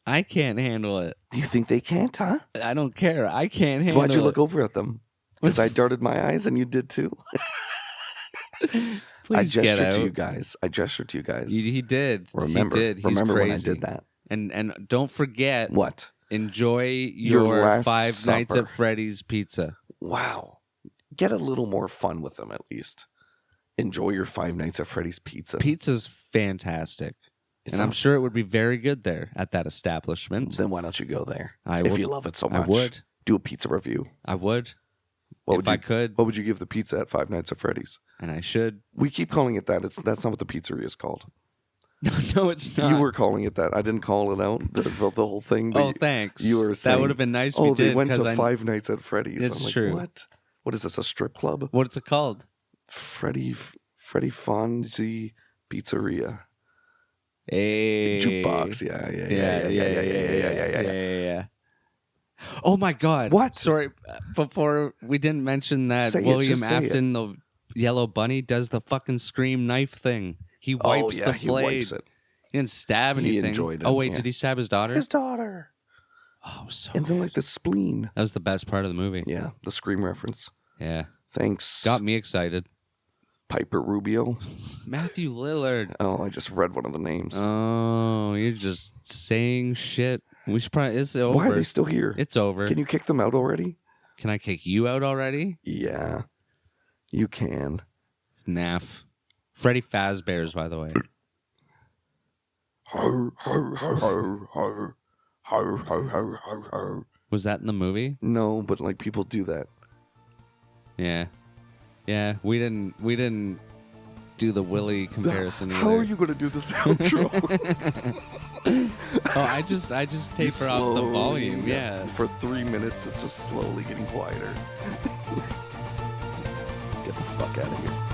I can't handle it. Do you think they can't, huh? I don't care. I can't handle it. Why'd you look over at them? Because I darted my eyes and you did too. I gestured to you guys. He did. Remember, he did. He's remember crazy. when I did that? And don't forget what? Enjoy Your last Five Nights supper. at Freddy's pizza. Wow. Get a little more fun with them at least. Enjoy your Five Nights at Freddy's pizza. Pizza's fantastic. And I'm sure it would be very good there at that establishment. Then why don't you go there? I if would. you love it so much. I would. Do a pizza review. I would. If I could. What would you give the pizza at Five Nights at Freddy's? And I should. We keep calling it that. That's not what the pizzeria is called. No, it's not. You were calling it that. I didn't call it out, the whole thing. But oh, thanks. You were saying, that would have been nice if you oh, did. they went to Five Nights at Freddy's. It's I'm like, true. What? What is this, a strip club? What's it called? Freddy Fonzie Pizzeria. Hey. Jukebox. Yeah. Oh my God! What? Sorry, before we didn't mention that William Afton, the Yellow Bunny, does the fucking scream knife thing. He wipes the blade. He wipes it. He didn't stab anything. He enjoyed it. Oh wait, did he stab his daughter? His daughter. Oh, so. And then like the spleen. That was the best part of the movie. Yeah, the Scream reference. Yeah. Thanks. Got me excited. Piper Rubio. Matthew Lillard. Oh, I just read one of the names. Oh, you're just saying shit. We should probably. It's over. Why are they still here? It's over. Can you kick them out already? Can I kick you out already? Yeah, you can. FNAF. Freddy Fazbear's, by the way. Ho, ho, ho, ho, ho. Ho, ho, ho, ho, ho. Was that in the movie? No, but like people do that. Yeah. Yeah, we didn't do the Willy comparison either. How are you going to do this outro? Oh, I just taper off the volume. Yeah. For 3 minutes, it's just slowly getting quieter. Get the fuck out of here.